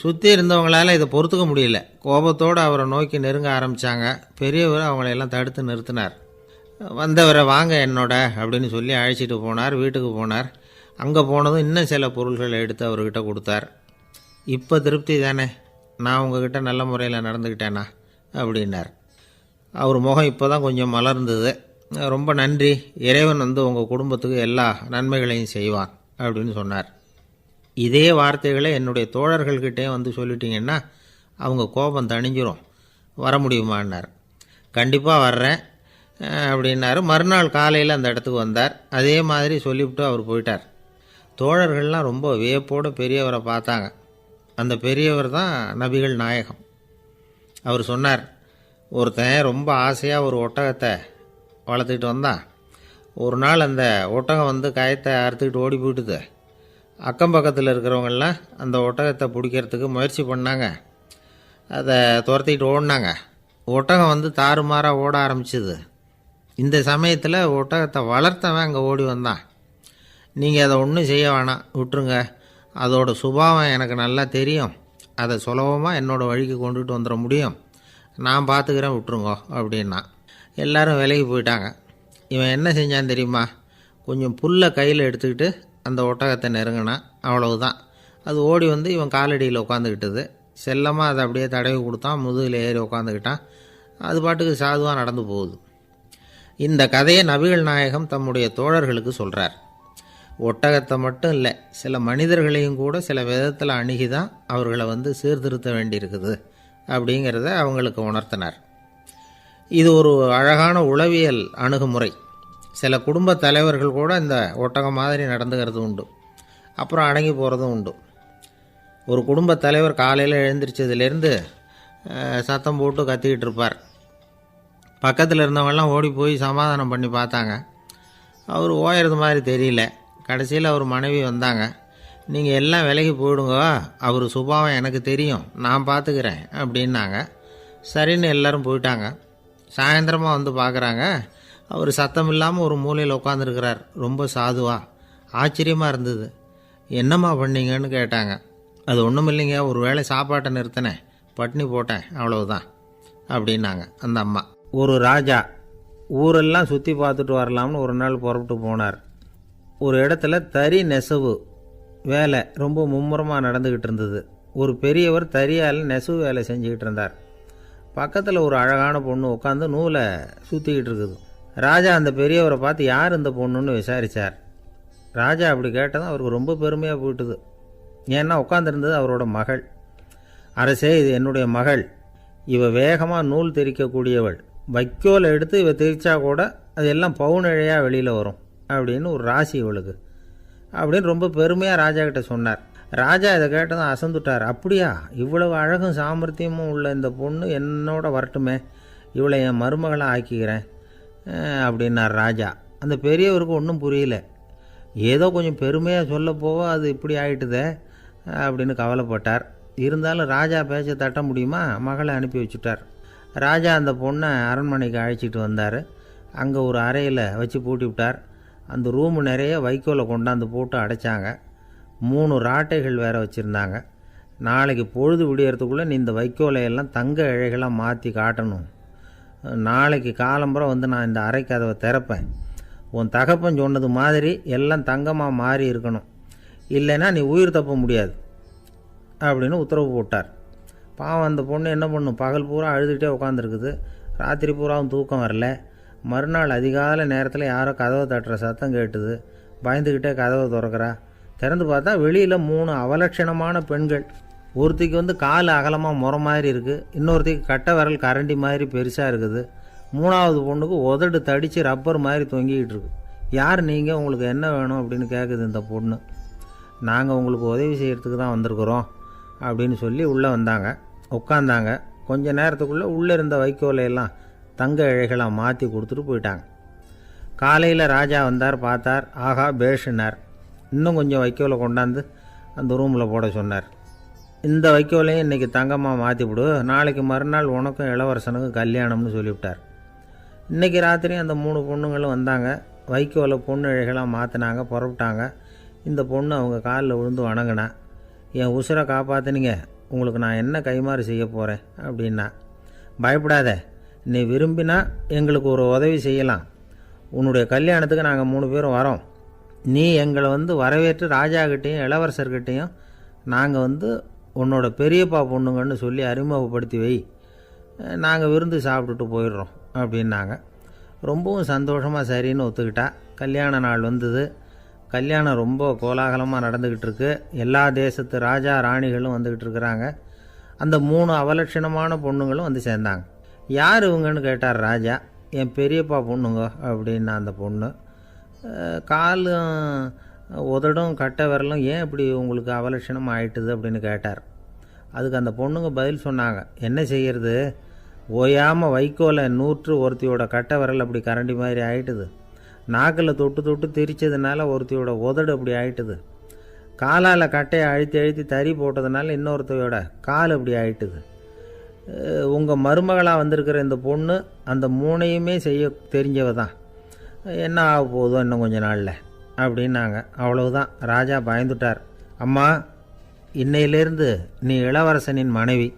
சுற்றி இருந்தவங்களால் இதை பொறுத்துக்க முடியல. கோபத்தோடு அவரை நோக்கி நெருங்க ஆரம்பித்தாங்க. பெரியவர் அவங்களையெல்லாம் தடுத்து நிறுத்தினார். வந்தவரை வாங்க என்னோட அப்படின்னு சொல்லி அழைச்சிட்டு போனார். வீட்டுக்கு போனார். அங்கே போனதும் இன்னும் சில பொருள்களை எடுத்து அவர்கிட்ட கொடுத்தார். இப்போ திருப்தி தானே, நான் உங்ககிட்ட நல்ல முறையில் நடந்துக்கிட்டேனா அப்படின்னார். அவர் முகம் இப்போ தான் கொஞ்சம் மலர்ந்தது. ரொம்ப நன்றி, இறைவன் உங்கள் குடும்பத்துக்கு எல்லா நன்மைகளையும் செய்வான் அப்படின்னு சொன்னார். இதே வார்த்தைகளை என்னுடைய தோழர்கள்கிட்டே சொல்லிட்டீங்கன்னா அவங்க கோபம் தணிஞ்சிரும், வர முடியுமான்னார். கண்டிப்பாக வர்றேன் அப்படின்னாரு. மறுநாள் காலையில் அந்த இடத்துக்கு வந்தார். அதே மாதிரி சொல்லிவிட்டு அவர் போயிட்டார். தோழர்கள்லாம் ரொம்ப வியப்போடு பெரியவரை பார்த்தாங்க. அந்த பெரியவர் தான் நபிகள் நாயகம். அவர் சொன்னார், ஒருத்தன் ரொம்ப ஆசையாக ஒரு ஒட்டகத்தை வளர்த்துக்கிட்டு வந்தான். ஒரு நாள் அந்த ஒட்டகம் கயத்தை அறுத்துக்கிட்டு ஓடி போயிட்டுது. அக்கம் பக்கத்தில் இருக்கிறவங்கெல்லாம் அந்த ஒட்டகத்தை பிடிக்கிறதுக்கு முயற்சி பண்ணாங்க. அதை துரத்திக்கிட்டு ஓடினாங்க. ஒட்டகம் தாறுமாறாக ஓட ஆரம்பிச்சிது. இந்த சமயத்தில் ஒட்டகத்தை வளர்த்தவன் அங்கே ஓடி வந்தான். நீங்கள் அதை ஒன்றும் செய்ய வேணாம், விட்டுருங்க, அதோட சுபாவம் எனக்கு நல்லா தெரியும், அதை சுலபமாக என்னோடய வழிக்கு கொண்டுகிட்டு வந்துட முடியும், நான் பார்த்துக்கிறேன், விட்டுருங்கோ அப்படின்னா. எல்லோரும் விலகி போயிட்டாங்க. இவன் என்ன செஞ்சான் தெரியுமா? கொஞ்சம் புல்லை கையில் எடுத்துக்கிட்டு அந்த ஒட்டகத்தை நெருங்கினான். அவ்வளவுதான். அது ஓடி இவன் காலடியில் உட்காந்துக்கிட்டது. செல்லமாக அதை அப்படியே தடவி கொடுத்தான். முதுகில் ஏறி உட்காந்துக்கிட்டான். அது பாட்டுக்கு சாதுவாக நடந்து போகுது. இந்த கதையை நபிகள் நாயகம் தம்முடைய தோழர்களுக்கு சொல்கிறார். ஒட்டகத்தை மட்டும் இல்லை, சில மனிதர்களையும் கூட சில விதத்தில் அணுகி தான் அவர்களை சீர்திருத்த வேண்டியிருக்குது அப்படிங்கிறத அவங்களுக்கு உணர்த்தினார். இது ஒரு அழகான உளவியல் அணுகுமுறை. சில குடும்ப தலைவர்கள் கூட இந்த ஒட்டகம் மாதிரி நடந்துக்கிறது உண்டு, அப்புறம் அடங்கி போகிறதும் உண்டு. ஒரு குடும்ப தலைவர் காலையில் எழுந்திரிச்சதுலேருந்து சத்தம் போட்டு கத்திக்கிட்டு இருப்பார். பக்கத்தில் இருந்தவங்கெல்லாம் ஓடி போய் சமாதானம் பண்ணி பார்த்தாங்க. அவர் ஓயறது மாதிரி தெரியல. கடைசியில் அவர் மனைவி வந்தாங்க. நீங்கள் எல்லாம் விலகி போயிடுங்க, அவர் சுபாவம் எனக்கு தெரியும், நான் பார்த்துக்கிறேன் அப்படின்னாங்க. சரின்னு எல்லோரும் போயிட்டாங்க. சாயந்தரமாக பார்க்குறாங்க, அவர் சத்தம் இல்லாமல் ஒரு மூலையில் உட்காந்துருக்கிறார். ரொம்ப சாதுவா. ஆச்சரியமாக இருந்தது. என்னம்மா பண்ணீங்கன்னு கேட்டாங்க. அது ஒன்றும் இல்லைங்க, ஒரு வேளை சாப்பாட்டை நிறுத்தினேன், பட்னி போட்டேன் அவ்வளவுதான் அப்படின்னாங்க அந்த அம்மா. ஒரு ராஜா ஊரெல்லாம் சுற்றி பார்த்துட்டு வரலாம்னு ஒரு நாள் புறப்பட்டு போனார். ஒரு இடத்துல தறி நெசவு வேலை ரொம்ப மும்முரமாக நடந்துக்கிட்டு இருந்தது. ஒரு பெரியவர் தறியால் நெசவு வேலை செஞ்சுக்கிட்டு இருந்தார். பக்கத்தில் ஒரு அழகான பொண்ணு உட்காந்து நூலை சுற்றிக்கிட்டு இருக்குது. ராஜா அந்த பெரியவரை பார்த்து யார் இந்த பொண்ணுன்னு விசாரித்தார். ராஜா அப்படி கேட்டதும் அவருக்கு ரொம்ப பெருமையாக போயிட்டுது. ஏன்னா உட்காந்துருந்தது அவரோட மகள். அரசே, இது என்னுடைய மகள். இவ வேகமாக நூல் திரிக்கக்கூடியவள். வைக்கோலை எடுத்து இவ திரிச்சா கூட அது எல்லாம் பவுனிழையாக வெளியில் வரும் அப்படின்னு ஒரு ராசி இவளுக்கு அப்படின்னு ரொம்ப பெருமையாக ராஜா கிட்ட சொன்னார். ராஜா இதை கேட்டதும் அசந்துட்டார். அப்படியா, இவ்வளவு அழகும் சாமர்த்தியமும் உள்ள இந்த பொண்ணு என்னோட வரட்டுமே, இவளை என் மருமகளை ஆக்கிக்கிறேன் அப்படின்னார் ராஜா. அந்த பெரியவருக்கு ஒன்றும் புரியல. ஏதோ கொஞ்சம் பெருமையாக சொல்ல போவோ அது இப்படி ஆயிட்டுதே அப்படின்னு கவலைப்பட்டார். இருந்தாலும் ராஜா பேச்ச தட்ட முடியுமா, மகளை அனுப்பி வச்சுட்டார். ராஜா அந்த பொண்ணை அரண்மனைக்கு அழைச்சிட்டு வந்தார். அங்கே ஒரு அறையில் வச்சு பூட்டி விட்டார். அந்த ரூமு நிறைய வைக்கோலை கொண்டாந்து போட்டு அடைச்சாங்க. 3 ராட்டைகள் வேறு வச்சுருந்தாங்க. நாளைக்கு பொழுது விடியறதுக்குள்ளே நீ இந்த வைக்கோலையெல்லாம் தங்க இழைகளாக மாற்றி காட்டணும். நாளைக்கு காலம்புறம் வந்து நான் இந்த அறை கதவை திறப்பேன். உன் தகப்பன் சொன்னது மாதிரி எல்லாம் தங்கமாக மாறி இருக்கணும், இல்லைன்னா நீ உயிர் தப்ப முடியாது அப்படின்னு உத்தரவு போட்டார். பாவம் அந்த பொண்ணு என்ன பண்ணும், பகல் பூரா அழுதுகிட்டே உட்காந்துருக்குது. ராத்திரி பூராவும் தூக்கம் வரல. மறுநாள் அதிகாலை நேரத்தில் யாரோ கதவை தட்டுற சத்தம் கேட்டுது. பயந்துக்கிட்டே கதவை திறக்கிறா. திறந்து பார்த்தா வெளியில் 3 அவலட்சணமான பெண்கள். ஒருத்திக்கு வந்து கால் அகலமாக முறை மாதிரி இருக்குது, இன்னொருத்திக்கு கட்டை விரல் கரண்டி மாதிரி பெருசாக இருக்குது, 3ஆவது பொண்ணுக்கு உதடு தடித்து ரப்பர் மாதிரி தொங்கிக்கிட்டு இருக்கு. யார் நீங்கள், உங்களுக்கு என்ன வேணும் அப்படின்னு கேட்குது இந்த பொண்ணு. நாங்கள் உங்களுக்கு உதவி செய்கிறதுக்கு தான் வந்திருக்கிறோம் அப்படின்னு சொல்லி உள்ளே வந்தாங்க. உட்காந்தாங்க. கொஞ்ச நேரத்துக்குள்ளே உள்ளே இருந்த வைக்கோலையெல்லாம் தங்க இழைகளாக மாற்றி கொடுத்துட்டு போயிட்டாங்க. காலையில் ராஜா வந்தார். பார்த்தார். ஆகா பேஷுனார். இன்னும் கொஞ்சம் வைக்கோலை கொண்டாந்து அந்த ரூமில் போட சொன்னார். இந்த வைக்கோலையும் இன்றைக்கி தங்கமாக மாற்றிவிடு, நாளைக்கு மறுநாள் உனக்கும் இளவரசனுக்கும் கல்யாணம்னு சொல்லிவிட்டார். இன்றைக்கி ராத்திரி அந்த 3 பொண்ணுங்களும் வந்தாங்க. வைக்கோலை பொண்ணு இழைகளாக மாற்றினாங்க. புறப்பட்டாங்க. இந்த பொண்ணு அவங்க காலில் விழுந்து வணங்கினா. என் உசுரை காப்பாற்றினீங்க, உங்களுக்கு நான் என்ன கைமாறு செய்ய போகிறேன் அப்படின்னா. பயப்படாத, நீ விரும்பினா எங்களுக்கு ஒரு உதவி செய்யலாம். உன்னுடைய கல்யாணத்துக்கு நாங்கள் 3 பேரும் வரோம். நீ எங்களை வந்து வரவேற்று ராஜாக்கிட்டேயும் இளவரசர்கிட்டையும் நாங்கள் வந்து உன்னோட பெரியப்பா பொண்ணுங்கன்னு சொல்லி அறிமுகப்படுத்தி வை, நாங்கள் விருந்து சாப்பிட்டுட்டு போயிடுறோம் அப்படின்னாங்க. ரொம்பவும் சந்தோஷமாக சரின்னு ஒத்துக்கிட்டா. கல்யாண நாள் வந்தது. கல்யாணம் ரொம்ப கோலாகலமாக நடந்துக்கிட்டு இருக்கு. எல்லா தேசத்து ராஜா ராணிகளும் வந்துக்கிட்டு இருக்கிறாங்க. அந்த 3 அவலட்சணமான பொண்ணுங்களும் வந்து சேர்ந்தாங்க. யார் இவங்கன்னு கேட்டார் ராஜா. என் பெரியப்பா பொண்ணுங்க அப்படின்னா அந்த பொண்ணு. காலும் உதடும் கட்டை விரலும் ஏன் இப்படி உங்களுக்கு அவலட்சணம் ஆயிட்டுது அப்படின்னு கேட்டார். அதுக்கு அந்த பொண்ணுங்க பதில் சொன்னாங்க. என்ன செய்கிறது, ஓயாமல் வைக்கோலை நூற்று ஒருத்தியோட கட்டை விரல் அப்படி கரண்டி மாதிரி ஆயிட்டுது. நாக்கில் தொட்டு தொட்டு திரிச்சதுனால ஒருத்தியோட உதடு அப்படி ஆயிட்டுது. காலால் கட்டையை அழுத்தி அழுத்தி தறி போட்டதுனால இன்னொருத்தையோட கால் அப்படி ஆயிட்டுது. உங்கள் மருமகளாக வந்திருக்கிற இந்த பொண்ணு அந்த 3ஐயுமே செய்ய தெரிஞ்சவ தான். என்ன ஆக போதும் இன்னும் கொஞ்ச நாளில் அப்படின்னாங்க. அவ்வளவுதான். ராஜா பயந்துட்டார். அம்மா, இன்னையிலேருந்து நீ இளவரசனின் மனைவி.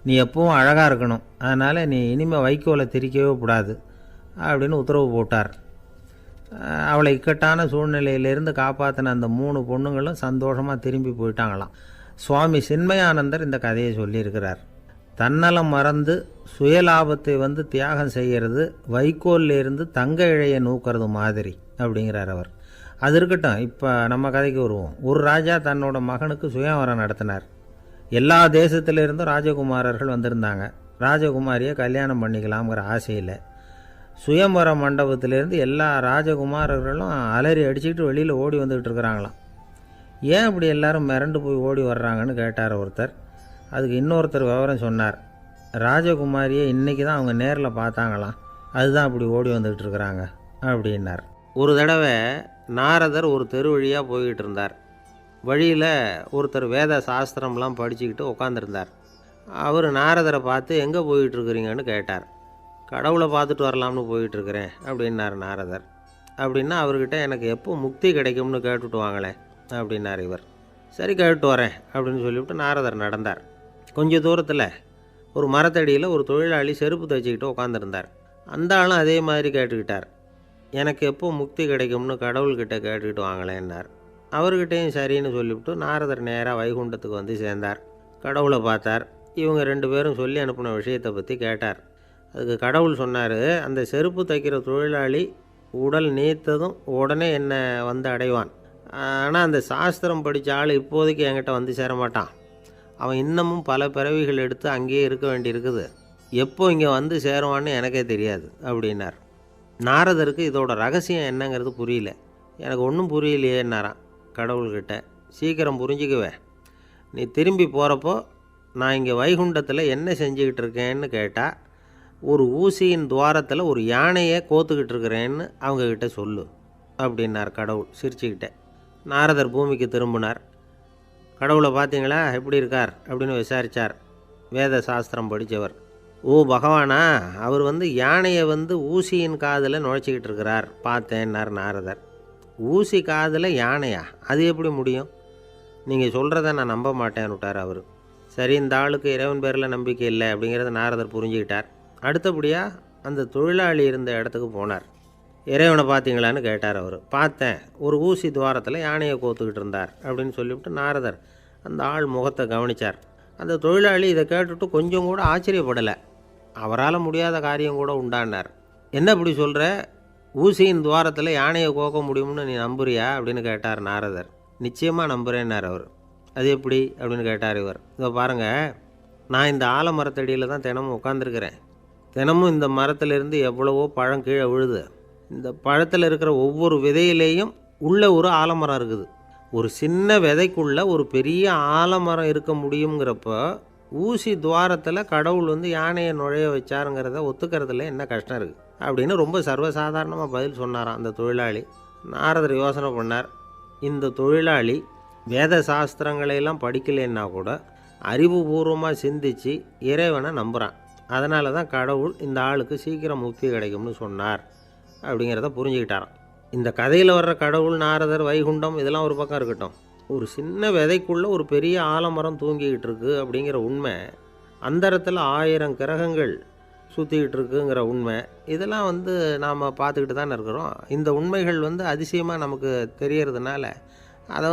நீ எப்பவும் அழகாக இருக்கணும். அதனால் நீ இனிமேல் வைக்கோலை திரிக்கவே கூடாது அப்படின்னு உத்தரவு போட்டார். அவளை இக்கட்டான சூழ்நிலையிலிருந்து காப்பாற்றின அந்த 3 பொண்ணுங்களும் சந்தோஷமாக திரும்பி போயிட்டாங்களாம். சுவாமி சின்மயானந்தர் இந்த கதையை சொல்லியிருக்கிறார். தன்னலம் மறந்து சுயலாபத்தை வந்து தியாகம் செய்கிறது வைக்கோல்லேருந்து தங்க இழையை நூக்கிறது மாதிரி அப்படிங்கிறார் அவர். அது இருக்கட்டும், இப்போ நம்ம கதைக்கு வருவோம். ஒரு ராஜா தன்னோட மகனுக்கு சுயவரம் நடத்தினார். எல்லா தேசத்திலிருந்தும் ராஜகுமாரர்கள் வந்திருந்தாங்க. ராஜகுமாரியை கல்யாணம் பண்ணிக்கலாம்ங்கிற ஆசையில் சுயம்பர மண்டபத்திலேருந்து எல்லா ராஜகுமாரர்களும் அலறி அடிச்சுக்கிட்டு வெளியில் ஓடி வந்துக்கிட்டு இருக்கிறாங்களாம். ஏன் இப்படி எல்லாரும் மிரண்டு போய் ஓடி வர்றாங்கன்னு கேட்டார் ஒருத்தர். அதுக்கு இன்னொருத்தர் விவரம் சொன்னார். ராஜகுமாரியை இன்றைக்கி தான் அவங்க நேரில் பார்த்தாங்களாம், அதுதான் அப்படி ஓடி வந்துக்கிட்டு இருக்கிறாங்க அப்படின்னார். ஒரு தடவை நாரதர் ஒரு தெரு வழியாக போய்கிட்டு இருந்தார். வழியில் ஒருத்தர் வேத சாஸ்திரம்லாம் படிச்சுக்கிட்டு உட்காந்துருந்தார். அவர் நாரதரை பார்த்து எங்கே போயிட்டுருக்குறீங்கன்னு கேட்டார். கடவுளை பார்த்துட்டு வரலாம்னு போயிட்டுருக்கிறேன் அப்படின்னார் நாரதர். அப்படின்னா அவர்கிட்ட எனக்கு எப்போ முக்தி கிடைக்கும்னு கேட்டுட்டு வாங்களேன் அப்படின்னார் இவர். சரி கேட்டு வரேன் அப்படின்னு சொல்லிவிட்டு நாரதர் நடந்தார். கொஞ்சம் தூரத்தில் ஒரு மரத்தடியில் ஒரு தொழிலாளி செருப்பு தைச்சிக்கிட்டு உட்காந்துருந்தார். அந்த ஆளும் அதே மாதிரி கேட்டுக்கிட்டார். எனக்கு எப்போ முக்தி கிடைக்கும்னு கடவுள்கிட்ட கேட்டுக்கிட்டு வாங்களேன்னார். அவர்கிட்டையும் சரின்னு சொல்லிவிட்டு நாரதர் நேராக வைகுண்டத்துக்கு வந்து சேர்ந்தார். கடவுளை பார்த்தார். இவங்க 2 பேரும் சொல்லி அனுப்பின விஷயத்தை பற்றி கேட்டார். அதுக்கு கடவுள் சொன்னார், அந்த செருப்பு தைக்கிற தொழிலாளி உடல் நீத்ததும் உடனே என்னை வந்து அடைவான். ஆனால் அந்த சாஸ்திரம் படித்த ஆள் இப்போதைக்கு என்கிட்ட வந்து சேர மாட்டான். அவன் இன்னமும் பல பிறவிகள் எடுத்து அங்கேயே இருக்க வேண்டியிருக்குது. எப்போ இங்கே வந்து சேருவான்னு எனக்கே தெரியாது அப்படின்னார். நாரதருக்கு இதோட ரகசியம் என்னங்கிறது புரியல. எனக்கு ஒன்றும் புரியலையேன்னாரான் கடவுள்கிட்ட. சீக்கிரம் புரிஞ்சுக்குவேன். நீ திரும்பி போகிறப்போ நான் இங்கே வைகுண்டத்தில் என்ன செஞ்சுக்கிட்டு இருக்கேன்னு கேட்டால், ஒரு ஊசியின் துவாரத்தில் ஒரு யானையை கோத்துக்கிட்டு இருக்கிறேன்னு அவங்கக்கிட்ட சொல்லு அப்படின்னார் கடவுள் சிரிச்சுக்கிட்டே. நாரதர் பூமிக்கு திரும்பினார். கடவுளை பார்த்தீங்களா, எப்படி இருக்கார் அப்படின்னு விசாரித்தார். வேத சாஸ்திரம் படித்தவர். ஓ பகவானா, அவர் யானையை ஊசியின் காதில் நுழைச்சிக்கிட்டு இருக்கிறார் பார்த்தேன்னார் நாரதர். ஊசி காதில் யானையா? அது எப்படி முடியும்? நீங்கள் சொல்கிறத நான் நம்ப மாட்டேன்னு விட்டார் அவர். சரி, இந்த ஆளுக்கு இறைவன் பேரில் நம்பிக்கை இல்லை அப்படிங்கிறத நாரதர் புரிஞ்சுக்கிட்டார். அடுத்தபடியாக அந்த தொழிலாளி இருந்த இடத்துக்கு போனார். இறைவனை பார்த்தீங்களான்னு கேட்டார் அவர். பார்த்தேன், ஒரு ஊசி துவாரத்தில் யானையை கோத்துக்கிட்டு இருந்தார் அப்படின்னு சொல்லிவிட்டு நாரதர் அந்த ஆள் முகத்தை கவனித்தார். அந்த தொழிலாளி இதை கேட்டுட்டு கொஞ்சம் கூட ஆச்சரியப்படலை. அவரால் முடியாத காரியம் கூட உண்டானார். என்ன இப்படி சொல்கிற? ஊசியின் துவாரத்தில் யானையை கோக்க முடியும்னு நீ நம்புறியா அப்படின்னு கேட்டார் நாரதர். நிச்சயமாக நம்புகிறேன்னார் அவர். அது எப்படி அப்படின்னு கேட்டார் இவர். இதை பாருங்கள், நான் இந்த ஆலமரத்தடியில் தான் தினமும் உட்காந்துருக்கிறேன். தினமும் இந்த மரத்திலிருந்து எவ்வளவோ பழம் கீழே விழுது. இந்த பழத்தில் இருக்கிற ஒவ்வொரு விதையிலேயும் உள்ள ஒரு ஆலமரம் இருக்குது. ஒரு சின்ன விதைக்குள்ளே ஒரு பெரிய ஆலமரம் இருக்க முடியுங்கிறப்ப ஊசி துவாரத்தில் கடவுள் யானையை நுழைய வச்சாருங்கிறத ஒத்துக்கிறதுல என்ன கஷ்டம் இருக்குது அப்படின்னு ரொம்ப சர்வசாதாரணமாக பதில் சொன்னாராம் அந்த தொழிலாளி. நாரதர் யோசனை பண்ணார். இந்த தொழிலாளி வேத சாஸ்திரங்களையெல்லாம் படிக்கலைன்னா கூட அறிவுபூர்வமாக சிந்தித்து இறைவனை நம்புகிறான். அதனால தான் கடவுள் இந்த ஆளுக்கு சீக்கிரம் முக்தி கிடைக்கும்னு சொன்னார் அப்படிங்கிறத புரிஞ்சுக்கிட்டாராம். இந்த கதையில் வர்ற கடவுள், நாரதர், வைகுண்டம் இதெல்லாம் ஒரு பக்கம் இருக்கட்டும், ஒரு சின்ன விதைக்குள்ளே ஒரு பெரிய ஆலமரம் தூங்கிக்கிட்டு இருக்கு அப்படிங்கிற உண்மை, அந்தரத்தில் 1000 கிரகங்கள் சுற்றிக்கிட்டு இருக்குங்கிற உண்மை, இதெல்லாம் நாம் பார்த்துக்கிட்டு தானே இருக்கிறோம். இந்த உண்மைகள் அதிசயமாக நமக்கு தெரியறதுனால அதை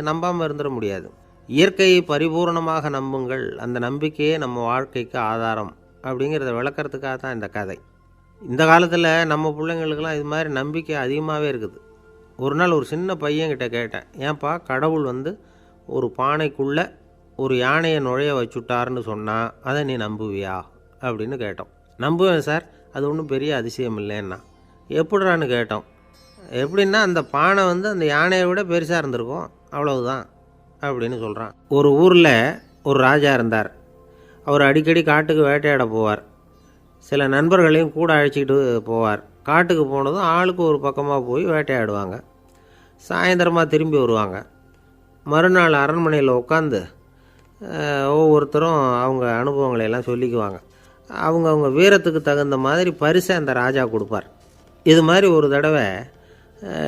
நம்பாமல் இருந்துட முடியாது. இயற்கையை பரிபூர்ணமாக நம்புங்கள், அந்த நம்பிக்கையே நம்ம வாழ்க்கைக்கு ஆதாரம் அப்படிங்கிறத விளக்கிறதுக்காக தான் இந்த கதை. இந்த காலத்தில் நம்ம பிள்ளைங்களுக்கெல்லாம் இது மாதிரி நம்பிக்கை அதிகமாகவே இருக்குது. ஒரு நாள் ஒரு சின்ன பையன்கிட்ட கேட்டேன், ஏன்பா கடவுள் ஒரு பானைக்குள்ளே ஒரு யானையை நுழைய வச்சுட்டாருன்னு சொன்னால் அதை நீ நம்புவியா அப்படின்னு கேட்டோம். நம்புவேன் சார், அது ஒன்றும் பெரிய அதிசயம் இல்லைன்னா. எப்படிறான்னு கேட்டோம். எப்படின்னா அந்த பானை அந்த யானையை விட பெருசாக இருந்திருக்கும், அவ்வளவுதான் அப்படின்னு சொல்கிறான். ஒரு ஊரில் ஒரு ராஜா இருந்தார். அவர் அடிக்கடி காட்டுக்கு வேட்டையாட போவார். சில நண்பர்களையும் கூட அழைச்சிக்கிட்டு போவார். காட்டுக்கு போனதும் ஆளுக்கு ஒரு பக்கமாக போய் வேட்டையாடுவாங்க. சாயந்தரமாக திரும்பி வருவாங்க. மறுநாள் அரண்மனையில் உட்காந்து ஒவ்வொருத்தரும் அவங்க அனுபவங்களை எல்லாம் சொல்லிக்குவாங்க. அவங்க வீரத்துக்கு தகுந்த மாதிரி பரிசை அந்த ராஜா கொடுப்பார். இது மாதிரி ஒரு தடவை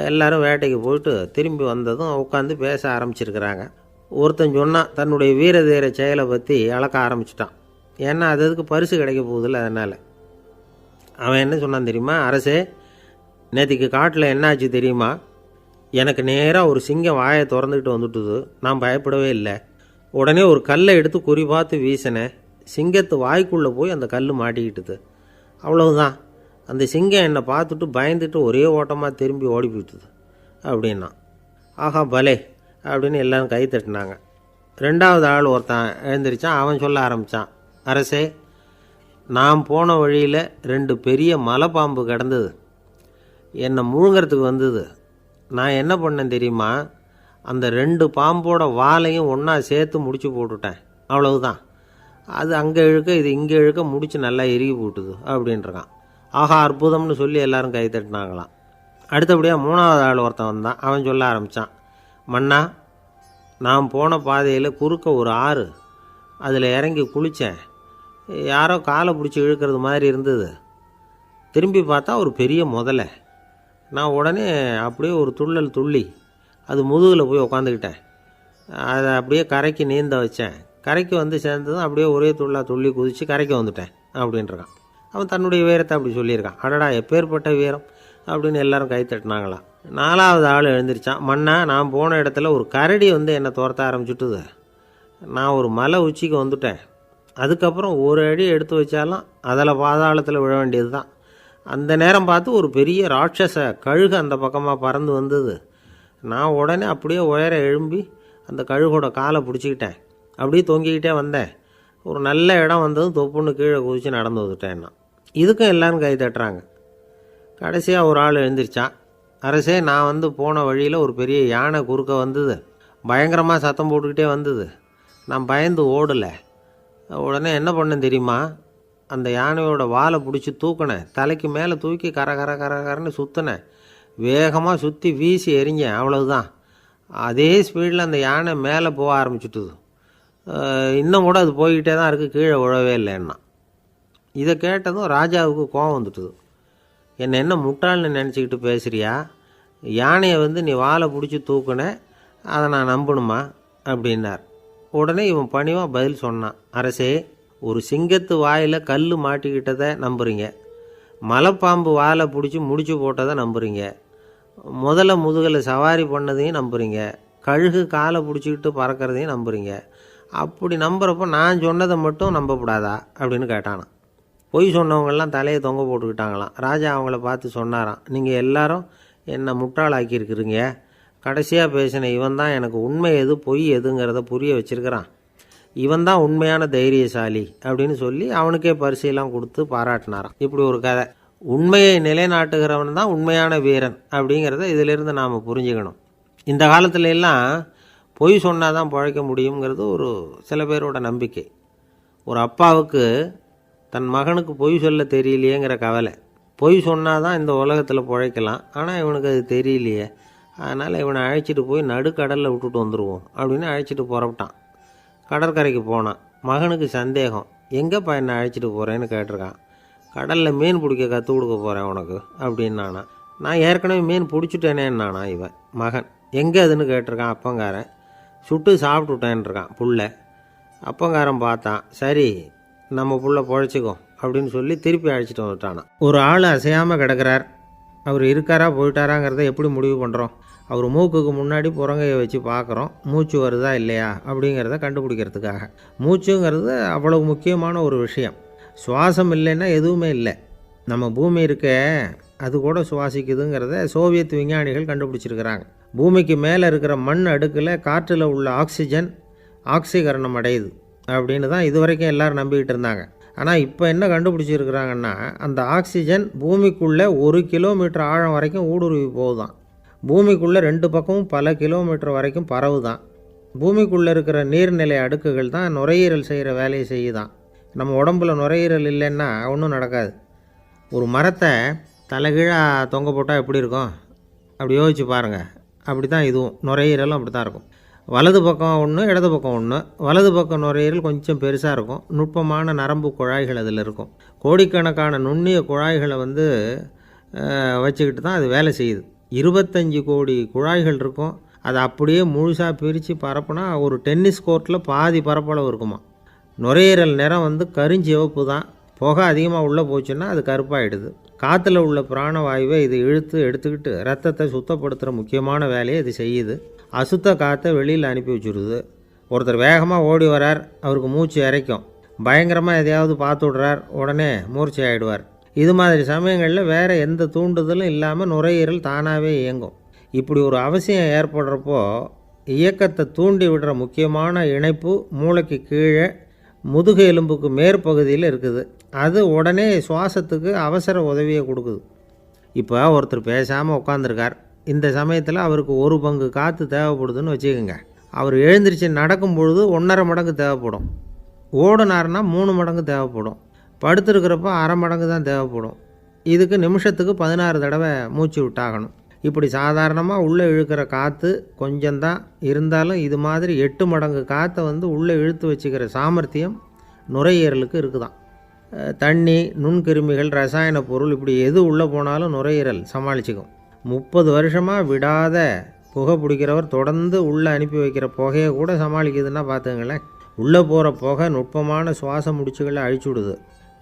எல்லோரும் வேட்டைக்கு போயிட்டு திரும்பி வந்ததும் உட்காந்து பேச ஆரம்பிச்சிருக்கிறாங்க. ஒருத்தன் சொன்னான், தன்னுடைய வீர தீர செயலை பற்றி அளக்க ஆரம்பிச்சிட்டான். ஏன்னா அதுக்கு பரிசு கிடைக்க போகுதில்ல, அதனால். அவன் என்ன சொன்னான் தெரியுமா? அரசே, நேற்றுக்கு காட்டில் என்னாச்சு தெரியுமா? எனக்கு நேராக ஒரு சிங்கம் வாயை திறந்துக்கிட்டு வந்துட்டுது. நான் பயப்படவே இல்லை. உடனே ஒரு கல்லை எடுத்து குறி பார்த்து வீசினேன். சிங்கத்து வாய்க்குள்ளே போய் அந்த கல் மாட்டிக்கிட்டுது. அவ்வளவுதான். அந்த சிங்கம் என்னை பார்த்துட்டு பயந்துட்டு ஒரே ஓட்டமாக திரும்பி ஓடி போயிட்டுது அப்படின்னா. ஆஹா பலே அப்படின்னு எல்லோரும் கை தட்டினாங்க. 2வது ஆள் ஒருத்தன் எழுந்திரிச்சான். அவன் சொல்ல ஆரம்பித்தான், அரசே, நான் போன வழியில் 2 பெரிய மலைப்பாம்பு கிடந்தது. என்னை முழுங்கிறதுக்கு வந்தது. நான் என்ன பண்ணேன் தெரியுமா? அந்த 2 பாம்போட வாலையும் ஒன்றா சேர்த்து முடிச்சு போட்டுட்டேன். அவ்வளவுதான். அது அங்கே இழுக்க இது இங்கே இழுக்க முடிச்சு நல்லா இறுகி போட்டுது அப்படின்றான். ஆஹா அற்புதம்னு சொல்லி எல்லாரும் கை தட்டினாங்களாம். அடுத்தபடியாக 3வது ஆள் ஒருத்தன் வந்தான். அவன் சொல்ல ஆரம்பித்தான், மன்னா, நான் போன பாதையில் குறுக்க ஒரு ஆறு, அதில் இறங்கி குளித்தேன். யாரோ காலை பிடிச்சி இழுக்கிறது மாதிரி இருந்தது. திரும்பி பார்த்தா ஒரு பெரிய முதலை. நான் உடனே அப்படியே ஒரு துள்ளல் துள்ளி அது முதுகில் போய் உக்காந்துக்கிட்டேன். அதை அப்படியே கரைக்கு நீந்த வச்சேன். கரைக்கு வந்து சேர்ந்ததும் அப்படியே ஒரே துள்ளி குதித்து கரைக்கு வந்துட்டேன் அப்படின்றான். அவன் தன்னுடைய வீரத்தை அப்படி சொல்லியிருக்கான். அடடா எப்பேற்பட்ட வீரம் அப்படின்னு எல்லாரும் கை தட்டினாங்களாம். 4வது ஆள் எழுந்திரிச்சான். மண்ணா, நான் போன இடத்துல ஒரு கரடி வந்து என்னை துரத்த ஆரம்பிச்சுட்டுது. நான் ஒரு மலை உச்சிக்கு வந்துட்டேன். அதுக்கப்புறம் ஒரு அடி எடுத்து வச்சாலும் அதில் பாதாளத்தில் விழ வேண்டியது தான். அந்த நேரம் பார்த்து ஒரு பெரிய ராட்சச கழுகு அந்த பக்கமாக பறந்து வந்தது. நான் உடனே அப்படியே உயர எழும்பி அந்த கழுகோட காலை பிடிச்சிக்கிட்டேன். அப்படியே தொங்கிக்கிட்டே வந்தேன். ஒரு நல்ல இடம் வந்ததும் தொப்புன்னு கீழே குதித்து நடந்து வந்துட்டேன்னா. இதுக்கும் எல்லோரும் கை தட்டுறாங்க. கடைசியாக ஒரு ஆள் எழுந்திரிச்சான். அரசே, நான் வந்து போன வழியில் ஒரு பெரிய யானை குறுக்க வந்தது. பயங்கரமாக சத்தம் போட்டுக்கிட்டே வந்தது. நான் பயந்து ஓடலை. உடனே என்ன பண்ணேன் தெரியுமா? அந்த யானையோட வாலை பிடிச்சி தூக்கினேன். தலைக்கு மேலே தூக்கி கரன்னு சுற்றினேன். வேகமாக சுற்றி வீசி எறிஞ்சேன். அவ்வளவுதான். அதே ஸ்பீடில் அந்த யானை மேலே போக ஆரம்பிச்சுட்டுது. இன்னும் கூட அது போய்கிட்டே தான் இருக்குது, கீழே விழவே இல்லைன்னா. இதை கேட்டதும் ராஜாவுக்கு கோபம் வந்துட்டுது. என்னை என்ன முட்டாள்னு நினச்சிக்கிட்டு பேசுகிறியா? யானையை வந்து நீ வாலை பிடிச்சி தூக்குன, அதை நான் நம்பணுமா அப்படின்னார். உடனே இவன் பணிவாக பதில் சொன்னான். அரசே, ஒரு சிங்கத்து வாயில் கல் மாட்டிக்கிட்டதை நம்புறீங்க, மலைப்பாம்பு வாலை பிடிச்சி முடிச்சு போட்டதை நம்புறீங்க, முதல்ல முதுகில் சவாரி பண்ணதையும் நம்புறீங்க, கழுகு காலை பிடிச்சிக்கிட்டு பறக்கிறதையும் நம்புறீங்க. அப்படி நம்புகிறப்போ நான் சொன்னதை மட்டும் நம்பக்கூடாதா அப்படின்னு கேட்டானான். பொய் சொன்னவங்கெல்லாம் தலையை தொங்க போட்டுக்கிட்டாங்களாம். ராஜா அவங்கள பார்த்து சொன்னாராம், நீங்கள் எல்லாரும் என்னை முட்டாளாக்கியிருக்கிறீங்க. கடைசியாக பேசின இவன் தான் எனக்கு உண்மை எது பொய் எதுங்கிறத புரிய வச்சிருக்கிறான். இவன் தான் உண்மையான தைரியசாலி அப்படின்னு சொல்லி அவனுக்கே பரிசையெல்லாம் கொடுத்து பாராட்டினாராம். இப்படி ஒரு கதை. உண்மையை நிலைநாட்டுகிறவன் தான் உண்மையான வீரன் அப்படிங்கிறத இதிலிருந்து நாம் புரிஞ்சுக்கணும். இந்த காலத்துல எல்லாம் பொய் சொன்னால் தான் பிழைக்க முடியுங்கிறது ஒரு சில பேரோட நம்பிக்கை. ஒரு அப்பாவுக்கு தன் மகனுக்கு பொய் சொல்ல தெரியலையேங்கிற கவலை. பொய் சொன்னால் தான் இந்த உலகத்தில் பிழைக்கலாம், ஆனால் இவனுக்கு அது தெரியலையே, அதனால் இவனை அழைச்சிட்டு போய் நடுக்கடலில் விட்டுட்டு வந்துடுவோம் அப்படின்னு அழைச்சிட்டு புறப்பட்டான். கடற்கரைக்கு போனான். மகனுக்கு சந்தேகம். எங்கேப்பா என்னை அழைச்சிட்டு போகிறேன்னு கேட்டிருக்கான். கடலில் மீன் பிடிக்க கற்றுக் கொடுக்க போகிறேன் உனக்கு அப்படின்னானா. நான் ஏற்கனவே மீன் பிடிச்சிட்டேனேன்னானா இவன் மகன். எங்கே அதுன்னு கேட்டிருக்கான் அப்பங்காரன். சுட்டு சாப்பிட்டுட்டேன்ருக்கான் புள்ள. அப்பங்காரன் பார்த்தான். சரி, நம்ம புள்ள பொழைச்சிக்கும் அப்படின்னு சொல்லி திருப்பி அழைச்சிட்டு வந்துட்டானா. ஒரு ஆள் அசையாமல் கிடக்கிறார். அவர் இருக்காரா போயிட்டாராங்கிறத எப்படி முடிவு பண்ணுறோம்? அவர் மூக்குக்கு முன்னாடி புறங்கையை வச்சு பார்க்குறோம், மூச்சு வருதா இல்லையா அப்படிங்கிறத கண்டுபிடிக்கிறதுக்காக. மூச்சுங்கிறது அவ்வளவு முக்கியமான ஒரு விஷயம். சுவாசம் இல்லைன்னா எதுவுமே இல்லை. நம்ம பூமி இருக்க அது கூட சுவாசிக்குதுங்கிறத சோவியத் விஞ்ஞானிகள் கண்டுபிடிச்சிருக்கிறாங்க. பூமிக்கு மேலே இருக்கிற மண் அடுக்கில் காற்றில் உள்ள ஆக்சிஜன் ஆக்சிகரணம் அடையுது அப்படின்னு தான் இதுவரைக்கும் எல்லோரும் நம்பிக்கிட்டு இருந்தாங்க. ஆனால் இப்போ என்ன கண்டுபிடிச்சிருக்கிறாங்கன்னா, அந்த ஆக்சிஜன் பூமிக்குள்ளே 1 கிலோமீட்டர் ஆழம் வரைக்கும் ஊடுருவி போகுதான். பூமிக்குள்ளே 2 பக்கமும் பல கிலோமீட்டர் வரைக்கும் பரவுதான். பூமிக்குள்ளே இருக்கிற நீர்நிலை அடுக்குகள் தான் நுரையீரல் செய்கிற வேலையை செய்யுதான். நம்ம உடம்புல நுரையீரல் இல்லைன்னா ஒன்றும் நடக்காது. ஒரு மரத்தை தலைகீழாக தொங்க போட்டால் எப்படி இருக்கும்? அப்படி யோசிச்சு பாருங்கள். அப்படி தான் இதுவும், நுரையீரலும் அப்படி தான் இருக்கும். வலது பக்கம் ஒன்று, இடது பக்கம் ஒன்று. வலது பக்கம் நுரையீரல் கொஞ்சம் பெருசாக இருக்கும். நுட்பமான நரம்பு குழாய்கள் அதில் இருக்கும். கோடிக்கணக்கான நுண்ணிய குழாய்களை வச்சுக்கிட்டு தான் அது வேலை செய்யுது. 25 கோடி குழாய்கள் இருக்கும். அதை அப்படியே முழுசாக பிரித்து பரப்புனா ஒரு டென்னிஸ் கோர்ட்டில் பாதி பரப்பளவு இருக்குமா. நுரையீரல் நிறம் கருஞ்சிவப்பு தான். புகை அதிகமாக உள்ளே போச்சுன்னா அது கருப்பாயிடுது. காற்றுல உள்ள பிராணவாயுவை இது இழுத்து எடுத்துக்கிட்டு ரத்தத்தை சுத்தப்படுத்துகிற முக்கியமான வேலையை இது செய்யுது. அசுத்த காற்றை வெளியில் அனுப்பி வச்சுருது. ஒருத்தர் வேகமாக ஓடி வரார், அவருக்கு மூச்சு இறைக்கும். பயங்கரமாக எதையாவது பார்த்து விடுறார், உடனே மூர்ச்சை ஆகிடுவார். இது மாதிரி சமயங்களில் வேறு எந்த தூண்டுதலும் இல்லாமல் நுரையீரல் தானாகவே இயங்கும். இப்படி ஒரு அவசியம் ஏற்படுறப்போ இயக்கத்தை தூண்டி விடுற முக்கியமான இணைப்பு மூளைக்கு கீழே முதுகு எலும்புக்கு மேற்பகுதியில் இருக்குது. அது உடனே சுவாசத்துக்கு அவசர உதவியை கொடுக்குது. இப்போ ஒருத்தர் பேசாமல் உட்காந்துருக்கார். இந்த சமயத்தில் அவருக்கு 1 பங்கு காற்று தேவைப்படுதுன்னு வச்சுக்கோங்க. அவர் எழுந்திரிச்சு நடக்கும் பொழுது 1.5 மடங்கு தேவைப்படும். ஓடினார்னா 3 மடங்கு தேவைப்படும். படுத்துருக்கிறப்ப 1/2 மடங்கு தான் தேவைப்படும். இதுக்கு நிமிஷத்துக்கு 16 தடவை மூச்சு விட்டாகணும். இப்படி சாதாரணமாக உள்ளே இழுக்கிற காற்று கொஞ்சம்தான் இருந்தாலும் இது மாதிரி 8 மடங்கு காற்றை உள்ளே இழுத்து வச்சுக்கிற சாமர்த்தியம் நுரையீரலுக்கு இருக்குதான். தண்ணி, நுண்கிருமிகள், ரசாயன பொருள் இப்படி எது உள்ளே போனாலும் நுரையீரல் சமாளிச்சுக்கும். 30 வருஷமாக விடாத புகை பிடிக்கிறவர் தொடர்ந்து உள்ளே அனுப்பி வைக்கிற புகையை கூட சமாளிக்குதுன்னா பார்த்துங்களேன். உள்ளே போகிற புகை நுட்பமான சுவாச முடிச்சுகளை அழிச்சு விடுது.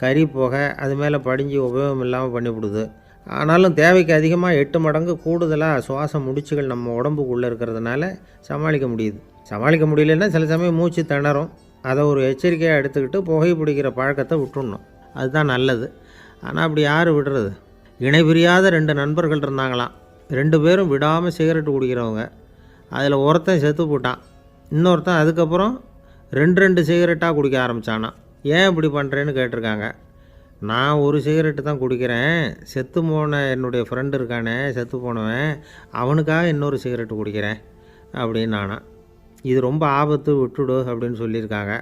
கறி புகை அது மேலே படிஞ்சு உபயோகம் இல்லாமல் பண்ணிவிடுது. ஆனாலும் தேவைக்கு அதிகமாக 8 மடங்கு கூடுதலாக சுவாச முடிச்சுகள் நம்ம உடம்புக்குள்ளே இருக்கிறதுனால சமாளிக்க முடியுது. சமாளிக்க முடியலன்னா சில சமயம் மூச்சு திணறும். அதை ஒரு எச்சரிக்கையாக எடுத்துக்கிட்டு புகை பிடிக்கிற பழக்கத்தை விட்டுடணும். அதுதான் நல்லது. ஆனால் அப்படி யார் விடுறது? இணை பிரியாத 2 நண்பர்கள் இருந்தாங்களாம். 2 பேரும் விடாமல் சிகரெட்டு குடிக்கிறவங்க. அதில் ஒருத்தன் செத்து போட்டான். இன்னொருத்தன் அதுக்கப்புறம் 2 சிகரெட்டாக குடிக்க ஆரம்பித்தானான். ஏன் இப்படி பண்ணுறேன்னு கேட்டிருக்காங்க. நான் ஒரு சிகரெட்டு தான் குடிக்கிறேன், செத்து போன என்னுடைய ஃப்ரெண்டு இருக்கானே செத்து போனவன், அவனுக்காக இன்னொரு சிகரெட்டு குடிக்கிறேன் அப்படின்னு நானான். இது ரொம்ப ஆபத்து, விட்டுடு அப்படின்னு சொல்லியிருக்காங்க.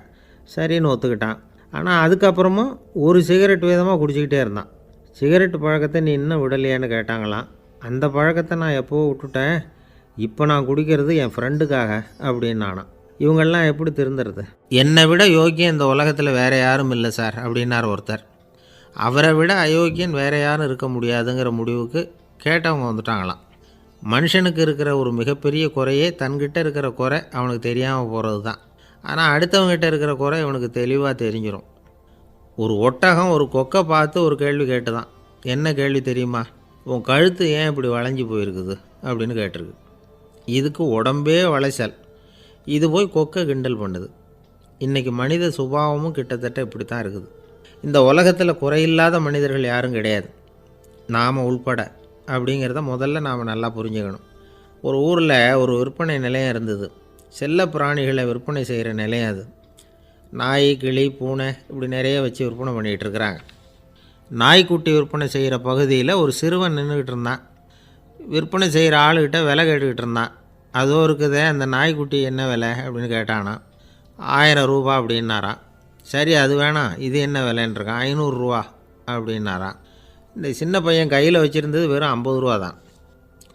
சரின்னு ஒத்துக்கிட்டான். ஆனால் அதுக்கப்புறமும் ஒரு சிகரெட் வீதமாக குடிச்சிக்கிட்டே இருந்தான். சிகரெட்டு பழக்கத்தை நீ இன்னும் விடலையான்னு கேட்டாங்களாம். அந்த பழக்கத்தை நான் எப்போவோ விட்டுட்டேன், இப்போ நான் குடிக்கிறது என் ஃப்ரெண்டுக்காக அப்படின்னு நானான். இவங்கெல்லாம் எப்படி திருந்துறது? என்னை விட யோக்கியம் இந்த உலகத்தில் வேறு யாரும் இல்லை சார் அப்படின்னார் ஒருத்தர். அவரை விட அயோக்கியன் வேறு யாரும் இருக்க முடியாதுங்கிற முடிவுக்கு கேட்டவங்க வந்துட்டாங்களாம். மனுஷனுக்கு இருக்கிற ஒரு மிகப்பெரிய குறையே தன்கிட்ட இருக்கிற குறை அவனுக்கு தெரியாமல் போகிறது தான். ஆனால் அடுத்தவங்ககிட்ட இருக்கிற குறை இவனுக்கு தெளிவாக தெரிஞ்சிடும். ஒரு ஒட்டகம் ஒரு கொக்கை பார்த்து ஒரு கேள்வி கேட்டு தான். என்ன கேள்வி தெரியுமா? உன் கழுத்து ஏன் இப்படி வளைஞ்சி போயிருக்குது அப்படின்னு கேட்டிருக்கு. இதுக்கு உடம்பே வளைச்சல். இது போய் கொக்கை கிண்டல் பண்ணுது. இன்றைக்கி மனித சுபாவமும் கிட்டத்தட்ட இப்படி தான் இருக்குது. இந்த உலகத்தில் குறையில்லாத மனிதர்கள் யாரும் கிடையாது, நாம் உள்பட. அப்படிங்கிறத முதல்ல நாம் நல்லா புரிஞ்சுக்கணும். ஒரு ஊரில் ஒரு விற்பனை நிலையம் இருந்தது. செல்ல பிராணிகளை விற்பனை செய்கிற நிலையம் அது. நாய், கிளி, பூனை இப்படி நிறைய வச்சு விற்பனை பண்ணிகிட்டு இருக்கிறாங்க. நாய்க்குட்டி விற்பனை செய்கிற பகுதியில் ஒரு சிறுவன் நின்றுக்கிட்டு இருந்தான். விற்பனை செய்கிற ஆளுகிட்ட விலை கேட்டுக்கிட்டு இருந்தான். அதோ இருக்குதே அந்த நாய்க்குட்டி என்ன விலை அப்படின்னு கேட்டானா. 1000 ரூபா அப்படின்னாரான். சரி அது வேணாம், இது என்ன விலைன்றிருக்கான். 500 ரூபா அப்படின்னாரான். இந்த சின்ன பையன் கையில் வச்சுருந்தது வெறும் 50 ரூபா தான்.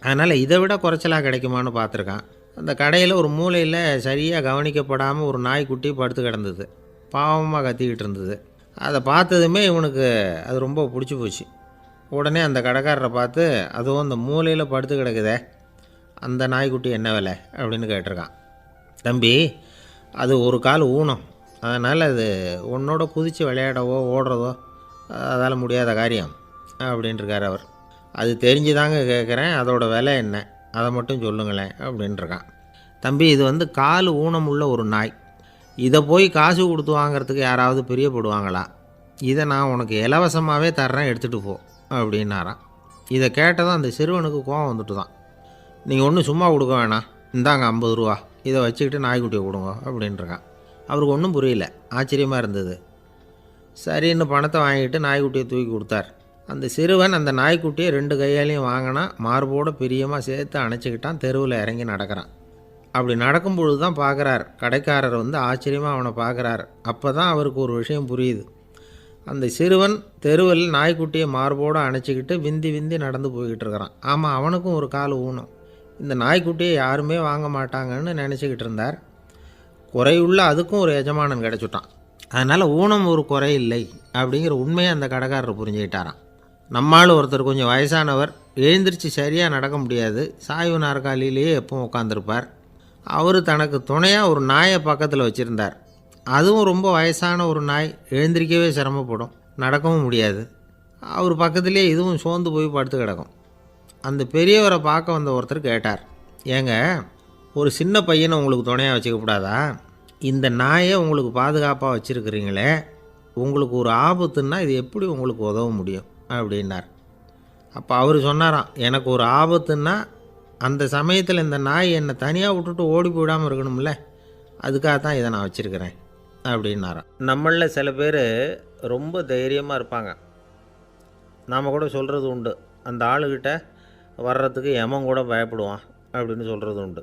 அதனால் இதை விட குறைச்சலாக கிடைக்குமான்னு பார்த்துருக்கான். அந்த கடையில் ஒரு மூலையில் சரியாக கவனிக்கப்படாமல் ஒரு நாய்க்குட்டி படுத்து கிடந்தது. பாவமாக கத்திக்கிட்டு இருந்தது. அதை பார்த்ததுமே இவனுக்கு அது ரொம்ப பிடிச்சி போச்சு. உடனே அந்த கடைக்காரரை பார்த்து, அதுவும் அந்த மூலையில் படுத்து கிடக்குதே அந்த நாய்க்குட்டி என்ன விலை அப்படின்னு கேட்டிருக்கான். தம்பி, அது ஒரு கால் ஊனம், அதனால் அது உன்னோட குதித்து விளையாடவோ ஓடுறதோ அதால் முடியாத காரியம் அப்படின்ட்டுருக்கார் அவர். அது தெரிஞ்சு தாங்க கேட்குறேன், அதோட விலை என்ன அதை மட்டும் சொல்லுங்களேன் அப்படின்ட்டுருக்கான். தம்பி, இது கால் ஊனம் உள்ள ஒரு நாய். இதை போய் காசு கொடுத்து வாங்கிறதுக்கு யாராவது பிரியப்படுவாங்களா? இதை நான் உனக்கு இலவசமாகவே தர்றேன், எடுத்துகிட்டு போ அப்படின்னாரான். இதை கேட்டதும் அந்த சிறுவனுக்கு கோவம் வந்துட்டு தான். நீங்கள் ஒன்றும் சும்மா கொடுக்க வேணாம், இந்தாங்க 50 ரூபா, இதை வச்சுக்கிட்டு நாய்க்குட்டியை கொடுங்க அப்படின்ட்டுருக்கான். அவருக்கு ஒன்றும் புரியல, ஆச்சரியமாக இருந்தது. சரின்னு பணத்தை வாங்கிட்டு நாய்க்குட்டியை தூக்கி கொடுத்தார். அந்த சிறுவன் அந்த நாய்க்குட்டியை 2 கையாலையும் வாங்கினா, மார்போடு பிரியமாக சேர்த்து அணைச்சிக்கிட்டான். தெருவில் இறங்கி நடக்கிறான். அப்படி நடக்கும்பொழுது தான் பார்க்குறார், கடைக்காரர் ஆச்சரியமாக அவனை பார்க்குறார். அப்போ தான் அவருக்கு ஒரு விஷயம் புரியுது. அந்த சிறுவன் தெருவில் நாய்க்குட்டியை மார்போடு அணைச்சிக்கிட்டு விந்தி விந்தி நடந்து போய்கிட்டு இருக்கிறான். ஆமாம், அவனுக்கும் ஒரு கால் ஊனம். இந்த நாய்க்குட்டியை யாருமே வாங்க மாட்டாங்கன்னு நினச்சிக்கிட்டு இருந்தார். குறையுள்ள அதுக்கும் ஒரு எஜமானன் கிடச்சிட்டான். அதனால் ஊனம் ஒரு குறை இல்லை அப்படிங்கிற உண்மையை அந்த கடைக்காரர் புரிஞ்சுக்கிட்டாரான். நம்மால் ஒருத்தர் கொஞ்சம் வயசானவர், எழுந்திரிச்சு சரியாக நடக்க முடியாது, சாய்வு நாற்காலியிலேயே எப்பவும் உட்காந்துருப்பார். அவர் தனக்கு துணையாக ஒரு நாயை பக்கத்தில் வச்சுருந்தார். அதுவும் ரொம்ப வயசான ஒரு நாய், எழுந்திரிக்கவே சிரமப்படும், நடக்கவும் முடியாது. அவர் பக்கத்துலேயே இதுவும் சோர்ந்து போய் படுத்து கிடக்கும். அந்த பெரியவரை பார்க்க வந்த ஒருத்தர் கேட்டார், ஏங்க, ஒரு சின்ன பையனை உங்களுக்கு துணையாக வச்சுக்கப்படாதா? இந்த நாயை உங்களுக்கு பாதுகாப்பாக வச்சுருக்கிறீங்களே, உங்களுக்கு ஒரு ஆபத்துன்னா இது எப்படி உங்களுக்கு உதவ முடியும் அப்படின்னார். அப்போ அவர் சொன்னாராம், எனக்கு ஒரு ஆபத்துன்னா அந்த சமயத்தில் இந்த நாய் என்னை தனியாக விட்டுட்டு ஓடி போயிடாமல் இருக்கணும்ல, அதுக்காக தான் இதை நான் வச்சுருக்கிறேன் அப்படின்னாராம். நம்மளில் சில பேர் ரொம்ப தைரியமாக இருப்பாங்க. நாம் கூட சொல்கிறது உண்டு, அந்த ஆளுகிட்ட வர்றதுக்கு எமன் கூட பயப்படுவான் அப்படின்னு சொல்கிறது உண்டு.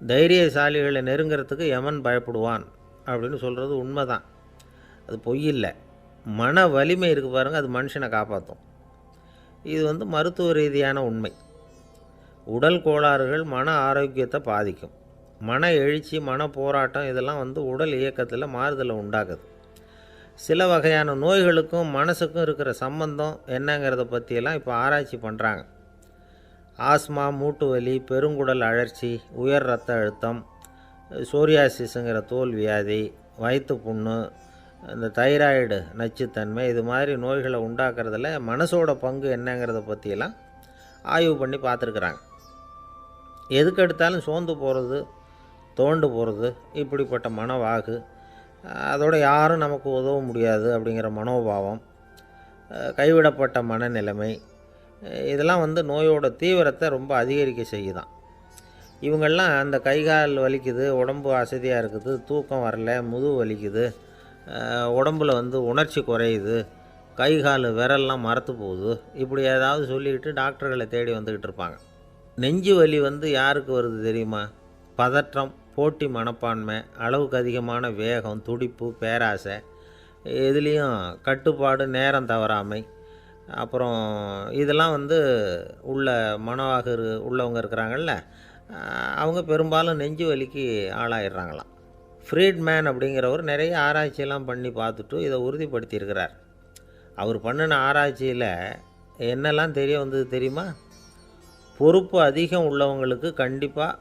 தைரியசாலிகளை நெருங்கிறதுக்கு எமன் பயப்படுவான் அப்படின்னு சொல்கிறது உண்மை தான். அது பொய் இல்லை. மன வலிமை இருக்குது பாருங்கள், அது மனுஷனை காப்பாற்றும். இது மருத்துவ ரீதியான உண்மை. உடல் கோளாறுகள் மன ஆரோக்கியத்தை பாதிக்கும். மன எழுச்சி, மன போராட்டம் இதெல்லாம் உடல் இயக்கத்தில் மாறுதலை உண்டாக்குது. சில வகையான நோய்களுக்கும் மனசுக்கும் இருக்கிற சம்பந்தம் என்னங்கிறத பற்றியெல்லாம் இப்போ ஆராய்ச்சி பண்ணுறாங்க. ஆஸ்மா, மூட்டு வலி, பெருங்குடல் அழற்சி, உயர் இரத்த அழுத்தம், சோரியாசிஸுங்கிற தோல் வியாதி, வயிற்று புண்ணு, இந்த தைராய்டு நச்சுத்தன்மை, இது மாதிரி நோய்களை உண்டாக்குறதுல மனசோட பங்கு என்னங்கிறத பற்றியெல்லாம் ஆய்வு பண்ணி பார்த்துருக்குறாங்க. எதுக்கு எடுத்தாலும் சோர்ந்து போகிறது, தோண்டு போகிறது, இப்படிப்பட்ட மனவாகு, அதோட யாரும் நமக்கு உதவ முடியாது அப்படிங்கிற மனோபாவம், கைவிடப்பட்ட மனநிலைமை, இதெல்லாம் நோயோட தீவிரத்தை ரொம்ப அதிகரிக்க செய்யுதான். இவங்கெல்லாம் அந்த கைகால் வலிக்குது, உடம்பு அசதியாக இருக்குது, தூக்கம் வரல, முதுகு வலிக்குது, உடம்பில் உணர்ச்சி குறையுது, கை கால் விரல்லாம் மரத்து போகுது, இப்படி ஏதாவது சொல்லிக்கிட்டு டாக்டர்களை தேடி வந்துக்கிட்டு இருப்பாங்க. நெஞ்சு வலி யாருக்கு வருது தெரியுமா? பதற்றம், போட்டி மனப்பான்மை, அளவுக்கு அதிகமான வேகம், துடிப்பு, பேராசை, இதுலேயும் கட்டுப்பாடு, நேரம் தவறாமை, அப்புறம் இதெல்லாம் உள்ள மனவாக உள்ளவங்க இருக்கிறாங்கல்ல, அவங்க பெரும்பாலும் நெஞ்சு வலிக்கு ஆளாயிடுறாங்களாம். ஃப்ரீட்மேன் அப்படிங்கிறவர் நிறைய ஆராய்ச்சியெல்லாம் பண்ணி பார்த்துட்டு இதை உறுதிப்படுத்தியிருக்கிறார். அவர் பண்ணின ஆராய்ச்சியில் என்னெல்லாம் தெரிய வந்தது தெரியுமா? பொறுப்பு அதிகம் உள்ளவங்களுக்கு கண்டிப்பாக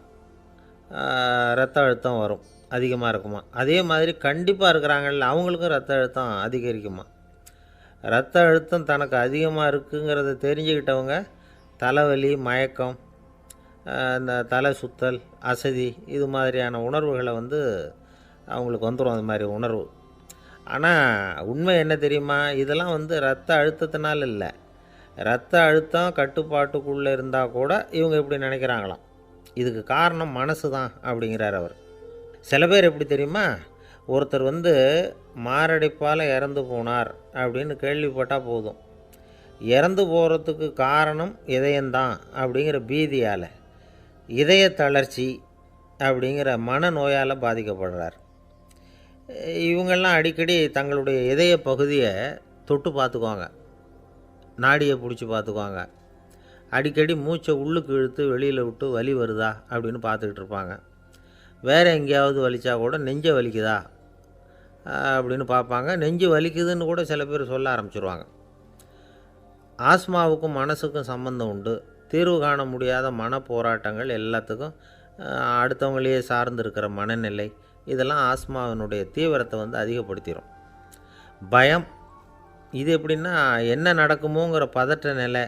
ரத்த அழுத்தம் வரும், அதிகமாக இருக்குமா. அதே மாதிரி கண்டிப்பாக இருக்கிறாங்கல்ல, அவங்களுக்கும் ரத்த அழுத்தம் அதிகரிக்குமா. ரத்த அழுத்தம் தனக்கு அதிகமாக இருக்குங்கிறத தெரிஞ்சுக்கிட்டவங்க தலைவலி, மயக்கம், இந்த தலை சுத்தல், அசதி, இது மாதிரியான உணர்வுகளை அவங்களுக்கு வந்துடும், அது மாதிரி உணர்வு. ஆனால் உண்மை என்ன தெரியுமா? இதெல்லாம் ரத்த அழுத்தத்தினால இல்லை, ரத்த அழுத்தம் கட்டுப்பாட்டுக்குள்ளே இருந்தால் கூட இவங்க இப்படி நினைக்கிறாங்களாம். இதுக்கு காரணம் மனசு தான் அப்படிங்கிறார் அவர். சில பேர் எப்படி தெரியுமா? ஒருத்தர் மாரடைப்பால் இறந்து போனார் அப்படின்னு கேள்விப்பட்டால் போதும், இறந்து போகிறதுக்கு காரணம் இதயம்தான் அப்படிங்கிற பீதியால், இதய தளர்ச்சி அப்படிங்கிற மனநோயால் பாதிக்கப்படுறார். இவங்கெல்லாம் அடிக்கடி தங்களுடைய இதய பகுதியை தொட்டு பார்த்துக்குவாங்க, நாடியை பிடிச்சி பார்த்துக்குவாங்க, அடிக்கடி மூச்சை உள்ளுக்கு இழுத்து வெளியில் விட்டு வலி வருதா அப்படின்னு பார்த்துக்கிட்டு இருப்பாங்க. வேறு எங்கேயாவது வலிச்சா கூட நெஞ்சை வலிக்குதா அப்படின்னு பார்ப்பாங்க. நெஞ்சு வலிக்குதுன்னு கூட சில பேர் சொல்ல ஆரம்பிச்சிருவாங்க. ஆஸ்மாவுக்கும் மனசுக்கும் சம்பந்தம் உண்டு. தீர்வு காண முடியாத மன போராட்டங்கள் எல்லாத்துக்கும் அடுத்தவங்களையே சார்ந்து இருக்கிற மனநிலை, இதெல்லாம் ஆஸ்மாவினுடைய தீவிரத்தை அதிகப்படுத்திடும். பயம், இது எப்படின்னா என்ன நடக்குமோங்கிற பதற்ற நிலை,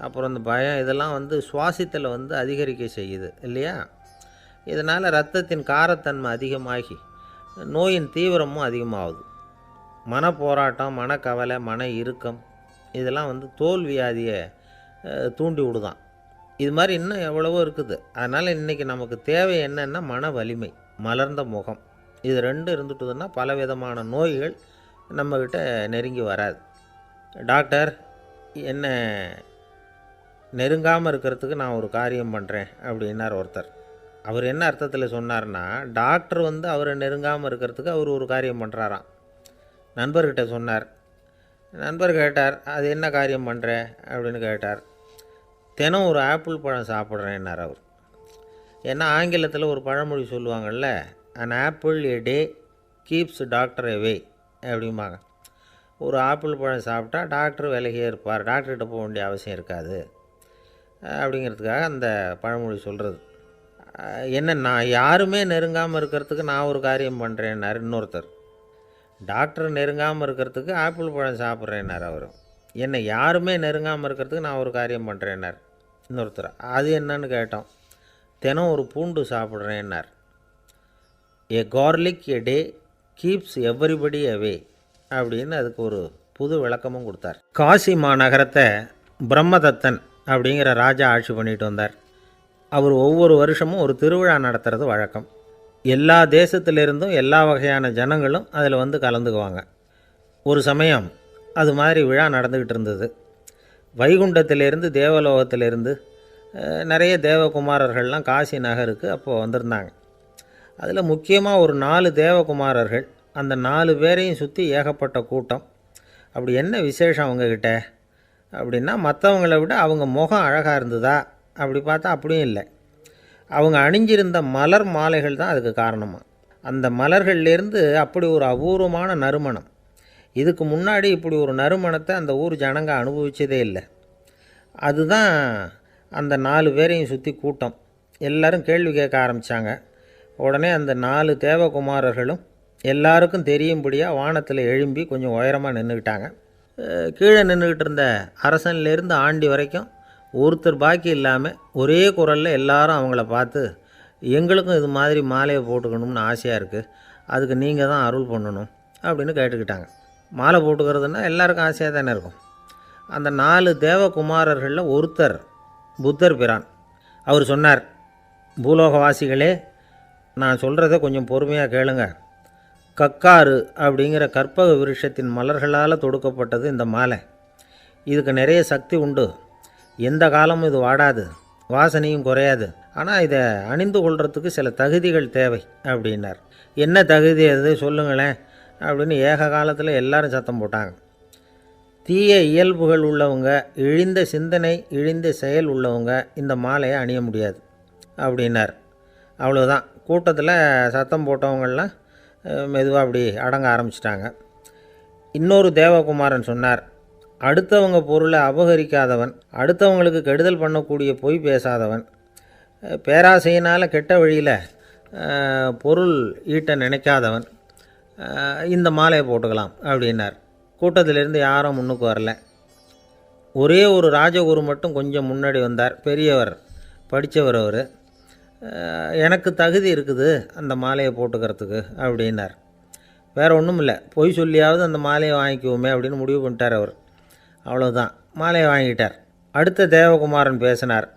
அப்புறம் இந்த பயம், இதெல்லாம் சுவாசித்தலை அதிகரிக்க செய்யுது இல்லையா. இதனால் இரத்தத்தின் காரத்தன்மை அதிகமாகி நோயின் தீவிரமும் அதிகமாகுது. மன போராட்டம், மனக்கவலை, மன இறுக்கம், இதெல்லாம் தோல் வியாதியை தூண்டி விடுதான். இது மாதிரி இன்னும் எவ்வளவோ இருக்குது. அதனால் இன்றைக்கி நமக்கு தேவை என்னென்னா மன வலிமை, மலர்ந்த முகம், இது ரெண்டு இருந்துட்டுதுன்னா பலவிதமான நோய்கள் நம்மக்கிட்ட நெருங்கி வராது. டாக்டர் என்ன நெருங்காமல் இருக்கிறதுக்கு நான் ஒரு காரியம் பண்ணுறேன் அப்படின்னார் ஒருத்தர். அவர் என்ன அர்த்தத்தில் சொன்னார்னா, டாக்டர் அவரை நெருங்காமல் இருக்கிறதுக்கு அவர் ஒரு காரியம் பண்ணுறாராம். நண்பர்கிட்ட சொன்னார். நண்பர் கேட்டார், அது என்ன காரியம் பண்ணுற அப்படின்னு கேட்டார். தினம் ஒரு ஆப்பிள் பழம் சாப்பிட்றேன்னார் அவர். ஏன்னா ஆங்கிலத்தில் ஒரு பழமொழி சொல்லுவாங்கள்ல, an apple a day keeps doctor away அப்படிம்பாங்க. ஒரு ஆப்பிள் பழம் சாப்பிட்டா டாக்டர் விலகியே இருப்பார், டாக்டர்கிட்ட போக வேண்டிய அவசியம் இருக்காது அப்படிங்கிறதுக்காக அந்த பழமொழி சொல்கிறது. என்ன, நான் யாருமே நெருங்காமல் இருக்கிறதுக்கு நான் ஒரு காரியம் பண்ணுறேன்னார் இன்னொருத்தர். டாக்டர் நெருங்காமல் இருக்கிறதுக்கு ஆப்பிள் பழம் சாப்பிட்றேன்னார் அவர். என்னை யாருமே நெருங்காமல் இருக்கிறதுக்கு நான் ஒரு காரியம் பண்ணுறேன்னார் இன்னொருத்தர். அது என்னன்னு கேட்டோம். தினம் ஒரு பூண்டு சாப்பிட்றேன்னார். ஏ கார்லிக் எ டே கீப்ஸ் எவ்ரிபடி அவே அப்படின்னு அதுக்கு ஒரு புது விளக்கமும் கொடுத்தார். காசி மாநகரத்தை பிரம்மதத்தன் அப்படிங்கிற ராஜா ஆட்சி பண்ணிட்டு வந்தார். அவர் ஒவ்வொரு வருஷமும் ஒரு திருவிழா நடத்துறது வழக்கம். எல்லா தேசத்திலிருந்தும் எல்லா வகையான ஜனங்களும் அதில் கலந்துக்குவாங்க. ஒரு சமயம் அது மாதிரி விழா நடந்துக்கிட்டு இருந்தது. வைகுண்டத்திலேருந்து தேவலோகத்திலேருந்து நிறைய தேவகுமாரர்கள்லாம் காசி நகருக்கு அப்போது வந்திருந்தாங்க. அதில் முக்கியமாக ஒரு 4 தேவகுமாரர்கள், அந்த 4 பேரையும் சுற்றி ஏகப்பட்ட கூட்டம். அப்படி என்ன விசேஷம் அவங்கக்கிட்ட அப்படின்னா, மற்றவங்கள விட அவங்க முகம் அழகாக இருந்ததா அப்படி பார்த்தா அப்படியும் இல்லை. அவங்க அணிஞ்சிருந்த மலர் மாலைகள் தான் அதுக்கு காரணமாக. அந்த மலர்கள்லேருந்து அப்படி ஒரு அபூர்வமான நறுமணம், இதுக்கு முன்னாடி இப்படி ஒரு நறுமணத்தை அந்த ஊர் ஜனங்க அனுபவிச்சதே இல்லை. அதுதான் அந்த 4 பேரையும் சுற்றி கூட்டம். எல்லோரும் கேள்வி கேட்க ஆரம்பித்தாங்க. உடனே அந்த 4 தேவகுமாரர்களும் எல்லாருக்கும் தெரியும்படியாக வானத்தில் எழும்பி கொஞ்சம் உயரமாக நின்றுக்கிட்டாங்க. கீழே நின்றுக்கிட்டு இருந்த அரசன்லேருந்து ஆண்டி வரைக்கும் ஒருத்தர் பாக்கி இல்லாமல் ஒரே குரலில் எல்லாரும் அவங்கள பார்த்து, எங்களுக்கும் இது மாதிரி மாலையை போட்டுக்கணும்னு ஆசையாக இருக்குது, அதுக்கு நீங்கள் தான் அருள் பண்ணணும் அப்படின்னு கேட்டுக்கிட்டாங்க. மாலை போட்டுக்கிறதுனா எல்லாருக்கும் ஆசையாக தானே இருக்கும். அந்த 4 தேவகுமாரர்களில் ஒருத்தர் புத்தர் பிரான். அவர் சொன்னார், பூலோகவாசிகளே, நான் சொல்கிறத கொஞ்சம் பொறுமையாக கேளுங்க. கக்காரு அப்படிங்கிற கற்பக விருட்சத்தின் மலர்களால் தொடுக்கப்பட்டது இந்த மாலை. இதுக்கு நிறைய சக்தி உண்டு. எந்த காலமும் இது வாடாது, வாசனையும் குறையாது. ஆனால் இதை அணிந்து கொள்கிறதுக்கு சில தகுதிகள் தேவை அப்படின்னார். என்ன தகுதி அது சொல்லுங்களேன் அப்படின்னு ஏக காலத்தில் எல்லாரும் சத்தம் போட்டாங்க. தீய இயல்புகள் உள்ளவங்க, இழிந்த சிந்தனை, இழிந்த செயல் உள்ளவங்க இந்த மாலையை அணிய முடியாது அப்படின்னார். அவ்வளோதான். கூட்டத்தில் சத்தம் போட்டவங்கள்லாம் மெதுவாக அப்படி அடங்க ஆரம்பிச்சிட்டாங்க. இன்னொரு தேவகுமாரன் சொன்னார், அடுத்தவங்க பொருளை அபகரிக்காதவன், அடுத்தவங்களுக்கு கெடுதல் பண்ணக்கூடிய பொய் பேசாதவன், பேராசையினால் கெட்ட வழியில் பொருள் ஈட்ட நினைக்காதவன் இந்த மாலையை போட்டுக்கலாம் அப்படின்னார். கூட்டத்திலேருந்து யாரும் முன்னுக்கு வரல. ஒரே ஒரு ராஜகுரு மட்டும் கொஞ்சம் முன்னாடி வந்தார். பெரியவர், படித்தவர். அவர், எனக்கு தகுதி இருக்குது அந்த மாலையை போட்டுக்கிறதுக்கு அப்படின்னார். வேறு ஒன்றும் இல்லை, பொய் சொல்லியாவது அந்த மாலையை வாங்கிக்குவோமே அப்படின்னு முடிவு பண்ணிட்டார் அவர். அவ்வளோதான், மாலையை வாங்கிட்டார். அடுத்த தேவகுமாரன் பேசினார்.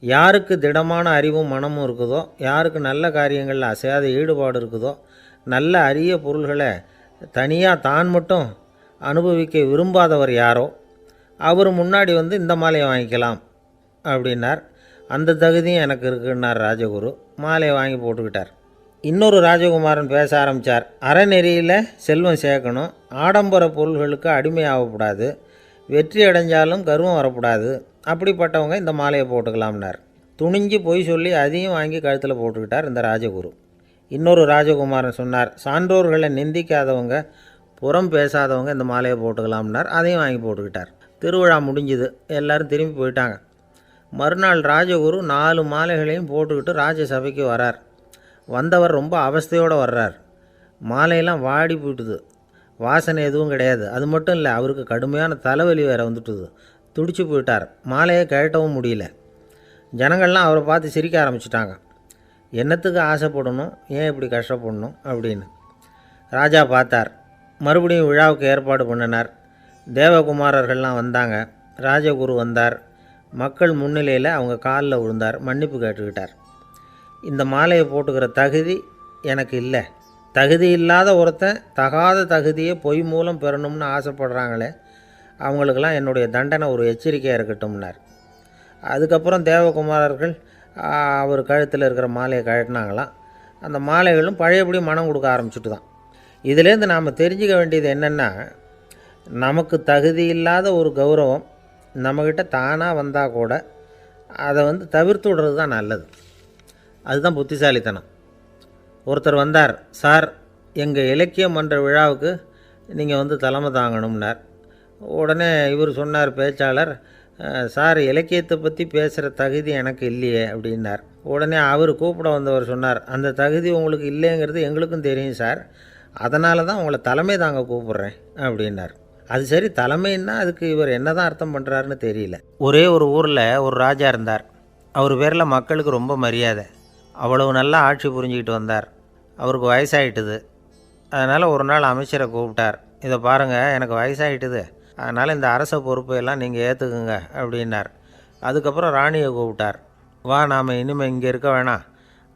யாருக்கு திடமான அறிவும் மனமும் இருக்குதோ, யாருக்கு நல்ல காரியங்களில் அசையாத ஈடுபாடு இருக்குதோ, நல்ல அரிய பொருள்களை தனியாக தான் மட்டும் அனுபவிக்க விரும்பாதவர் யாரோ அவர் முன்னாடி வந்து இந்த மாலையை வாங்கிக்கலாம் அப்படின்னார். அந்த தகுதியும் எனக்கு இருக்குன்னார் ராஜகுரு. மாலையை வாங்கி போட்டுக்கிட்டார். இன்னொரு ராஜகுமாரன் பேச ஆரம்பித்தார். அறநெறியில் செல்வம் சேர்க்கணும், ஆடம்பர பொருள்களுக்கு அடிமையாகக்கூடாது, வெற்றி அடைஞ்சாலும் கர்வம் வரக்கூடாது, அப்படிப்பட்டவங்க இந்த மாலையை போட்டுக்கலாம்னார். துணிஞ்சு பொய் சொல்லி அதையும் வாங்கி கழுத்தில் போட்டுக்கிட்டார் இந்த ராஜகுரு. இன்னொரு ராஜகுமாரன் சொன்னார், சான்றோர்களை நிந்திக்காதவங்க, புறம் பேசாதவங்க இந்த மாலையை போட்டுக்கலாம்னார். அதையும் வாங்கி போட்டுக்கிட்டார். திருவிழா முடிஞ்சுது, எல்லோரும் திரும்பி போயிட்டாங்க. மறுநாள் ராஜகுரு 4 மாலைகளையும் போட்டுக்கிட்டு ராஜசபைக்கு வரார். வந்தவர் ரொம்ப அவஸ்தையோடு வர்றார். மாலையெல்லாம் வாடி போயிட்டுது, வாசனை எதுவும் கிடையாது. அது மட்டும் இல்லை, அவருக்கு கடுமையான தலைவலி வேறு வந்துட்டுது. துடிச்சு போயிட்டார். மாலையை கழட்டவும் முடியல. ஜனங்கள்லாம் அவரை பார்த்து சிரிக்க ஆரம்பிச்சிட்டாங்க. என்னத்துக்கு ஆசைப்படணும், ஏன் இப்படி கஷ்டப்படணும் அப்படின்னு. ராஜா பார்த்தார். மறுபடியும் விழாவுக்கு ஏற்பாடு பண்ணினார். தேவகுமாரர்கள்லாம் வந்தாங்க. ராஜகுரு வந்தார். மக்கள் முன்னிலையில் அவங்க காலில் விழுந்தார், மன்னிப்பு கேட்டுக்கிட்டார். இந்த மாலையை போட்டுக்கிற தகுதி எனக்கு இல்லை. தகுதி இல்லாத ஒருத்தன் தகாத தகுதியை பொய் மூலம் பெறணும்னு ஆசைப்படுறாங்களே, அவங்களுக்கெல்லாம் என்னுடைய தண்டனை ஒரு எச்சரிக்கையாக இருக்கட்டும்னார். அதுக்கப்புறம் தேவகுமாரர்கள் அவர் கழுத்தில் இருக்கிற மாலையை கழட்டினாங்களாம். அந்த மாலைகளும் பழையபடி மனம் கொடுக்க ஆரம்பிச்சுட்டு தான். இதிலேருந்து நாம் தெரிஞ்சுக்க வேண்டியது என்னென்னா, நமக்கு தகுதி இல்லாத ஒரு கௌரவம் நம்மக்கிட்ட தானாக வந்தால் கூட அதை தவிர்த்து விடுறது தான் நல்லது. அதுதான் புத்திசாலித்தனம். ஒருத்தர் வந்தார். சார், எங்கள் இலக்கிய மன்ற விழாவுக்கு நீங்கள் தலைமை தாங்கணும்னார். உடனே இவர் சொன்னார், பேச்சாளர், சார், இலக்கியத்தை பற்றி பேசுகிற தகுதி எனக்கு இல்லையே அப்படின்னார். உடனே அவர் கூப்பிட வந்தவர் சொன்னார், அந்த தகுதி உங்களுக்கு இல்லைங்கிறது எங்களுக்கும் தெரியும் சார், அதனால தான் உங்களை தலைமை தாங்க கூப்பிட்றேன் அப்படின்னார். அது சரி, தலைமைன்னா அதுக்கு இவர் என்ன தான் அர்த்தம் பண்ணுறாருன்னு தெரியல. ஒரே ஒரு ஊரில் ஒரு ராஜா இருந்தார். அவர் பேரில் மக்களுக்கு ரொம்ப மரியாதை. அவ்வளவு நல்லா ஆட்சி புரிஞ்சுக்கிட்டு வந்தார். அவருக்கு வயசாகிட்டுது. அதனால் ஒரு நாள் அமைச்சரை கூப்பிட்டார். இதை பாருங்கள், எனக்கு வயசாகிட்டுது, அதனால் இந்த அரச பொறுப்பையெல்லாம் நீங்கள் ஏற்றுக்குங்க அப்படின்னார். அதுக்கப்புறம் ராணியை கூப்பிட்டார். வா, நாம் இனிமேல் இங்கே இருக்க வேணாம்,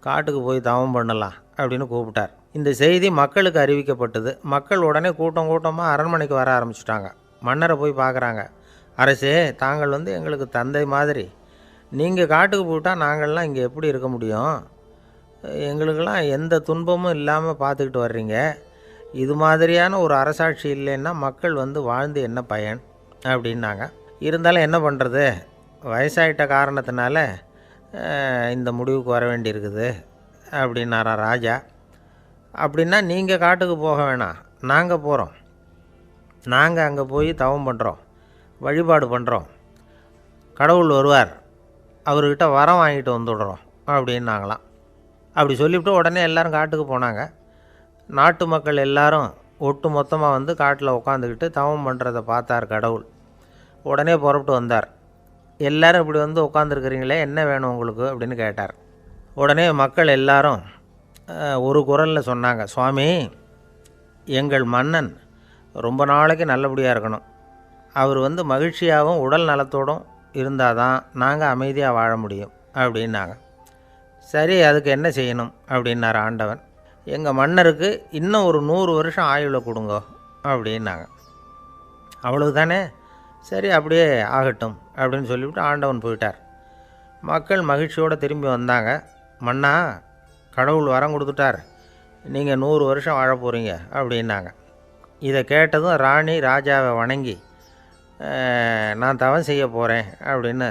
காட்டுக்கு போய் தவம் பண்ணலாம் அப்படின்னு கூப்பிட்டார். இந்த செய்தி மக்களுக்கு அறிவிக்கப்பட்டது. மக்கள் உடனே கூட்டம் கூட்டமாக அரண்மனைக்கு வர ஆரம்பிச்சிட்டாங்க. மன்னரை போய் பார்க்குறாங்க. அரசே, தாங்கள் எங்களுக்கு தந்தை மாதிரி. நீங்கள் காட்டுக்கு போயிட்டால் நாங்கள்லாம் இங்கே எப்படி இருக்க முடியும்? எங்களுக்கெல்லாம் எந்த துன்பமும் இல்லாமல் பார்த்துக்கிட்டு வர்றீங்க. இது மாதிரியான ஒரு அரசாட்சி இல்லைன்னா மக்கள் வாழ்ந்து என்ன பயன் அப்படின்னாங்க. இருந்தாலும் என்ன பண்ணுறது, வயசாகிட்ட காரணத்தினால இந்த முடிவுக்கு வர வேண்டியிருக்குது அப்படின்னாரா ராஜா. அப்படின்னா நீங்கள் காட்டுக்கு போக வேணாம், நாங்கள் போகிறோம். நாங்கள் அங்கே போய் தவம் பண்ணுறோம், வழிபாடு பண்ணுறோம். கடவுள் வருவார், அவர்கிட்ட வரம் வாங்கிட்டு வந்துடுறோம் அப்படின்னாங்களாம். அப்படி சொல்லிவிட்டு உடனே எல்லோரும் காட்டுக்கு போனாங்க. நாட்டு மக்கள் எல்லாரும் ஒட்டு மொத்தமாக வந்து காட்டில் உட்காந்துக்கிட்டு தவம் பண்ணுறதை பார்த்தார் கடவுள். உடனே புறப்பட்டு வந்தார். எல்லோரும் இப்படி வந்து உட்காந்துருக்குறீங்களே, என்ன வேணும் உங்களுக்கு அப்படின்னு கேட்டார். உடனே மக்கள் எல்லாரும் ஒரு குரலில் சொன்னாங்க, சுவாமி, எங்கள் மன்னன் ரொம்ப நாளைக்கு நல்லபடியாக இருக்கணும். அவர் வந்து மகிழ்ச்சியாகவும் உடல் நலத்தோடும் இருந்தால் தான் நாங்கள் அமைதியாக வாழ முடியும் அப்படின்னாங்க. சரி, அதுக்கு என்ன செய்யணும் அப்படின்னார் ஆண்டவன். எங்கள் மன்னருக்கு இன்னும் ஒரு 100 வருஷம் ஆயுளை கொடுங்க அப்படின்னாங்க. அவ்வளவு தானே, சரி அப்படியே ஆகட்டும் அப்படின்னு சொல்லிவிட்டு ஆண்டவன் போயிட்டார். மக்கள் மகிழ்ச்சியோடு திரும்பி வந்தாங்க. மன்னா, கடவுள் வரம் கொடுத்துட்டார், நீங்கள் 100 வருஷம் வாழ போகிறீங்க அப்படின்னாங்க. இதை கேட்டதும் ராணி ராஜாவை வணங்கி, நான் தவம் செய்ய போகிறேன் அப்படின்னு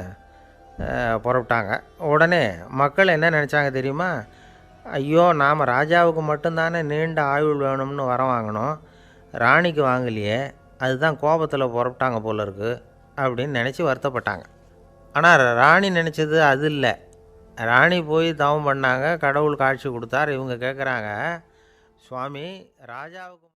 புறப்பட்டாங்க. உடனே மக்கள் என்ன நினச்சாங்க தெரியுமா? ஐயோ, நாம் ராஜாவுக்கு மட்டும்தானே நீண்ட ஆயுள் வேணும்னு வரம் வாங்கினோம், ராணிக்கு வாங்கலையே, அதுதான் கோபத்தில் புறப்பட்டாங்க போல இருக்குது அப்படின்னு நினச்சி வருத்தப்பட்டாங்க. ஆனால் ராணி நினச்சது அது இல்லை. ராணி போய் தவம் பண்ணாங்க, கடவுள் காட்சி கொடுத்தார். இவங்க கேட்குறாங்க, சுவாமி, ராஜாவுக்கு